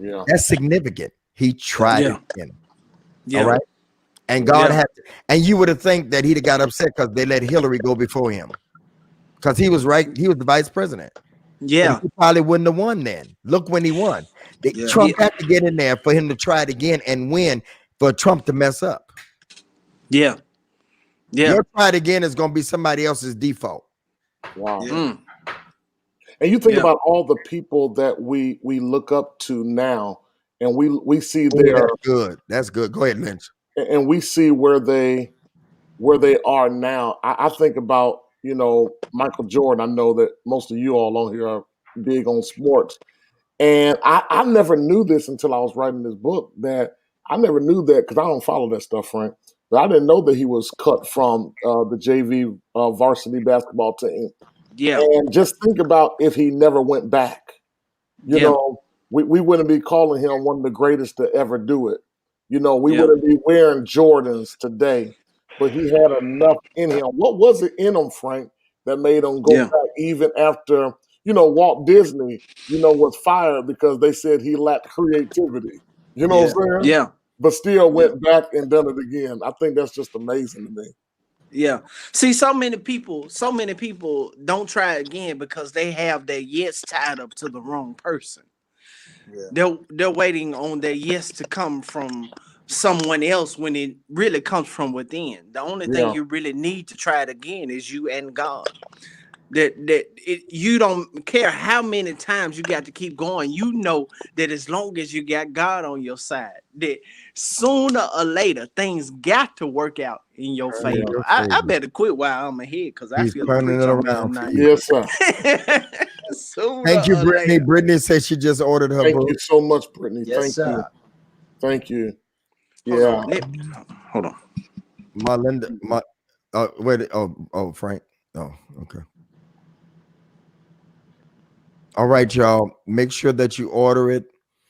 Yeah. That's significant. He tried it again. Yeah. All right. And God had to, and you would have think that he'd have got upset because they let Hillary go before him. Because he was right, he was the vice president. Yeah. He probably wouldn't have won then. Look when he won. Trump had to get in there for him to try it again and win, for Trump to mess up. Yeah. Yeah. Your try it again is going to be somebody else's default. Wow. Mm. And you think about all the people that we look up to now, and we see their That's good. Go ahead, Lynch. And we see where they are now. I think about, Michael Jordan. I know that most of you all on here are big on sports. And I never knew this until I was writing this book, that I never knew that, because I don't follow that stuff, Frank. But I didn't know that he was cut from the JV varsity basketball team. Yeah. And just think about if he never went back. You know, we wouldn't be calling him one of the greatest to ever do it. We wouldn't be wearing Jordans today. but he had enough in him. What was it in him, Frank, that made him go Yeah. back even after, Walt Disney, was fired because they said he lacked creativity. You know what I'm saying? Yeah. But still Yeah. went back and done it again. I think that's just amazing to me. Yeah. See, so many people don't try again because they have their yes tied up to the wrong person. They're waiting on their yes to come from someone else when it really comes from within. The only thing Yeah. you really need to try it again is you and God. You don't care how many times you got to keep going. You know that as long as you got God on your side, that sooner or later things got to work out in your Turn in favor. your I favor. better quit while I'm ahead because I He's feel a turning preach it on me around for tonight. you. Yes, sir. Sooner Thank you, or Brittany. later. Brittany said she just ordered her Thank book. you so much, Brittany. Yes, Thank you. sir. Thank you. Hold Yeah. on. Hold on. Wait. Oh, Frank. Oh, okay. All right, y'all. Make sure that you order it.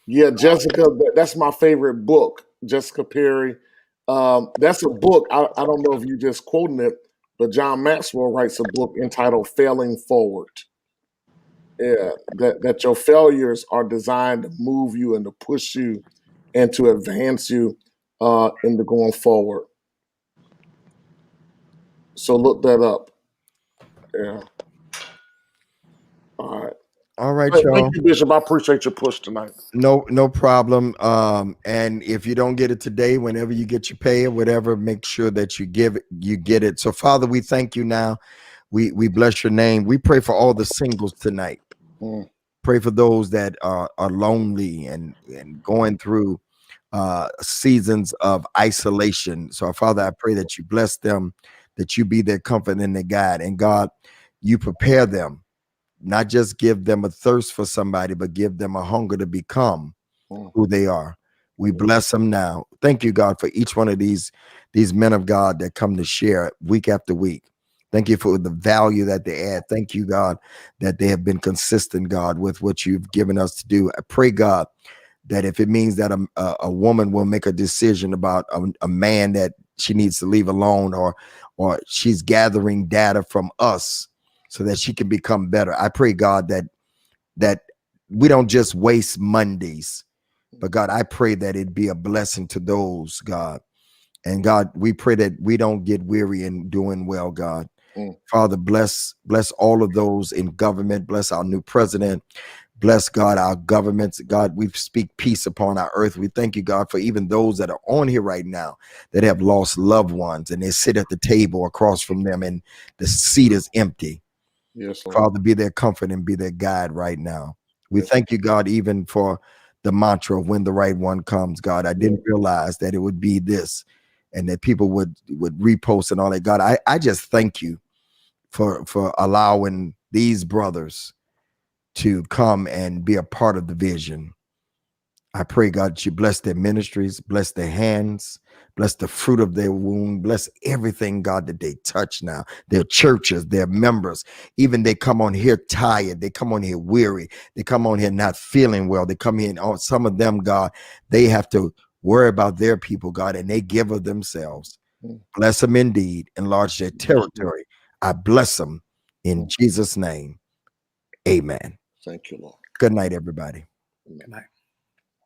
Yeah, Jessica, that's my favorite book, Jessica Perry. That's a book. I don't know if you just quoting it, but John Maxwell writes a book entitled Failing Forward. Yeah, that your failures are designed to move you and to push you and to advance you into going forward. So look that up. Yeah. All right. All right, Thank y'all. you, Bishop. I appreciate your push tonight. No problem. And if you don't get it today, whenever you get your pay or whatever, make sure that you get it. So, Father, we thank you now. We bless your name. We pray for all the singles tonight. Pray for those that are lonely and going through seasons of isolation. So, Father, I pray that you bless them, that you be their comfort and their guide. And God, you prepare them, not just give them a thirst for somebody, but give them a hunger to become who they are. We bless them now. Thank you, God, for each one of these men of God that come to share week after week. Thank you for the value that they add. Thank you, God, that they have been consistent, God, with what you've given us to do. I pray, God, that if it means that a woman will make a decision about a man that she needs to leave alone, or she's gathering data from us so that she can become better. I pray, God, that we don't just waste Mondays, but God, I pray that it be a blessing to those, God. And God, we pray that we don't get weary in doing well, God. Father, bless all of those in government. Bless our new president. Bless, God, our governments. God, we speak peace upon our earth. We thank you, God, for even those that are on here right now that have lost loved ones and they sit at the table across from them and the seat is empty. Yes, Lord. Father, be their comfort and be their guide right now. We thank you, God, even for the mantra of when the right one comes, God. I didn't realize that it would be this and that people would repost and all that. God, I just thank you for allowing these brothers to come and be a part of the vision. I pray, God, that you bless their ministries, bless their hands, bless the fruit of their womb, bless everything, God, that they touch now, their churches, their members. Even they come on here tired, they come on here weary, they come on here not feeling well, they come in, some of them, God, they have to worry about their people, God, and they give of themselves. Bless them indeed, enlarge their territory. I bless them in Jesus' name. Amen. Thank you, Lord. Good night, everybody. Good night.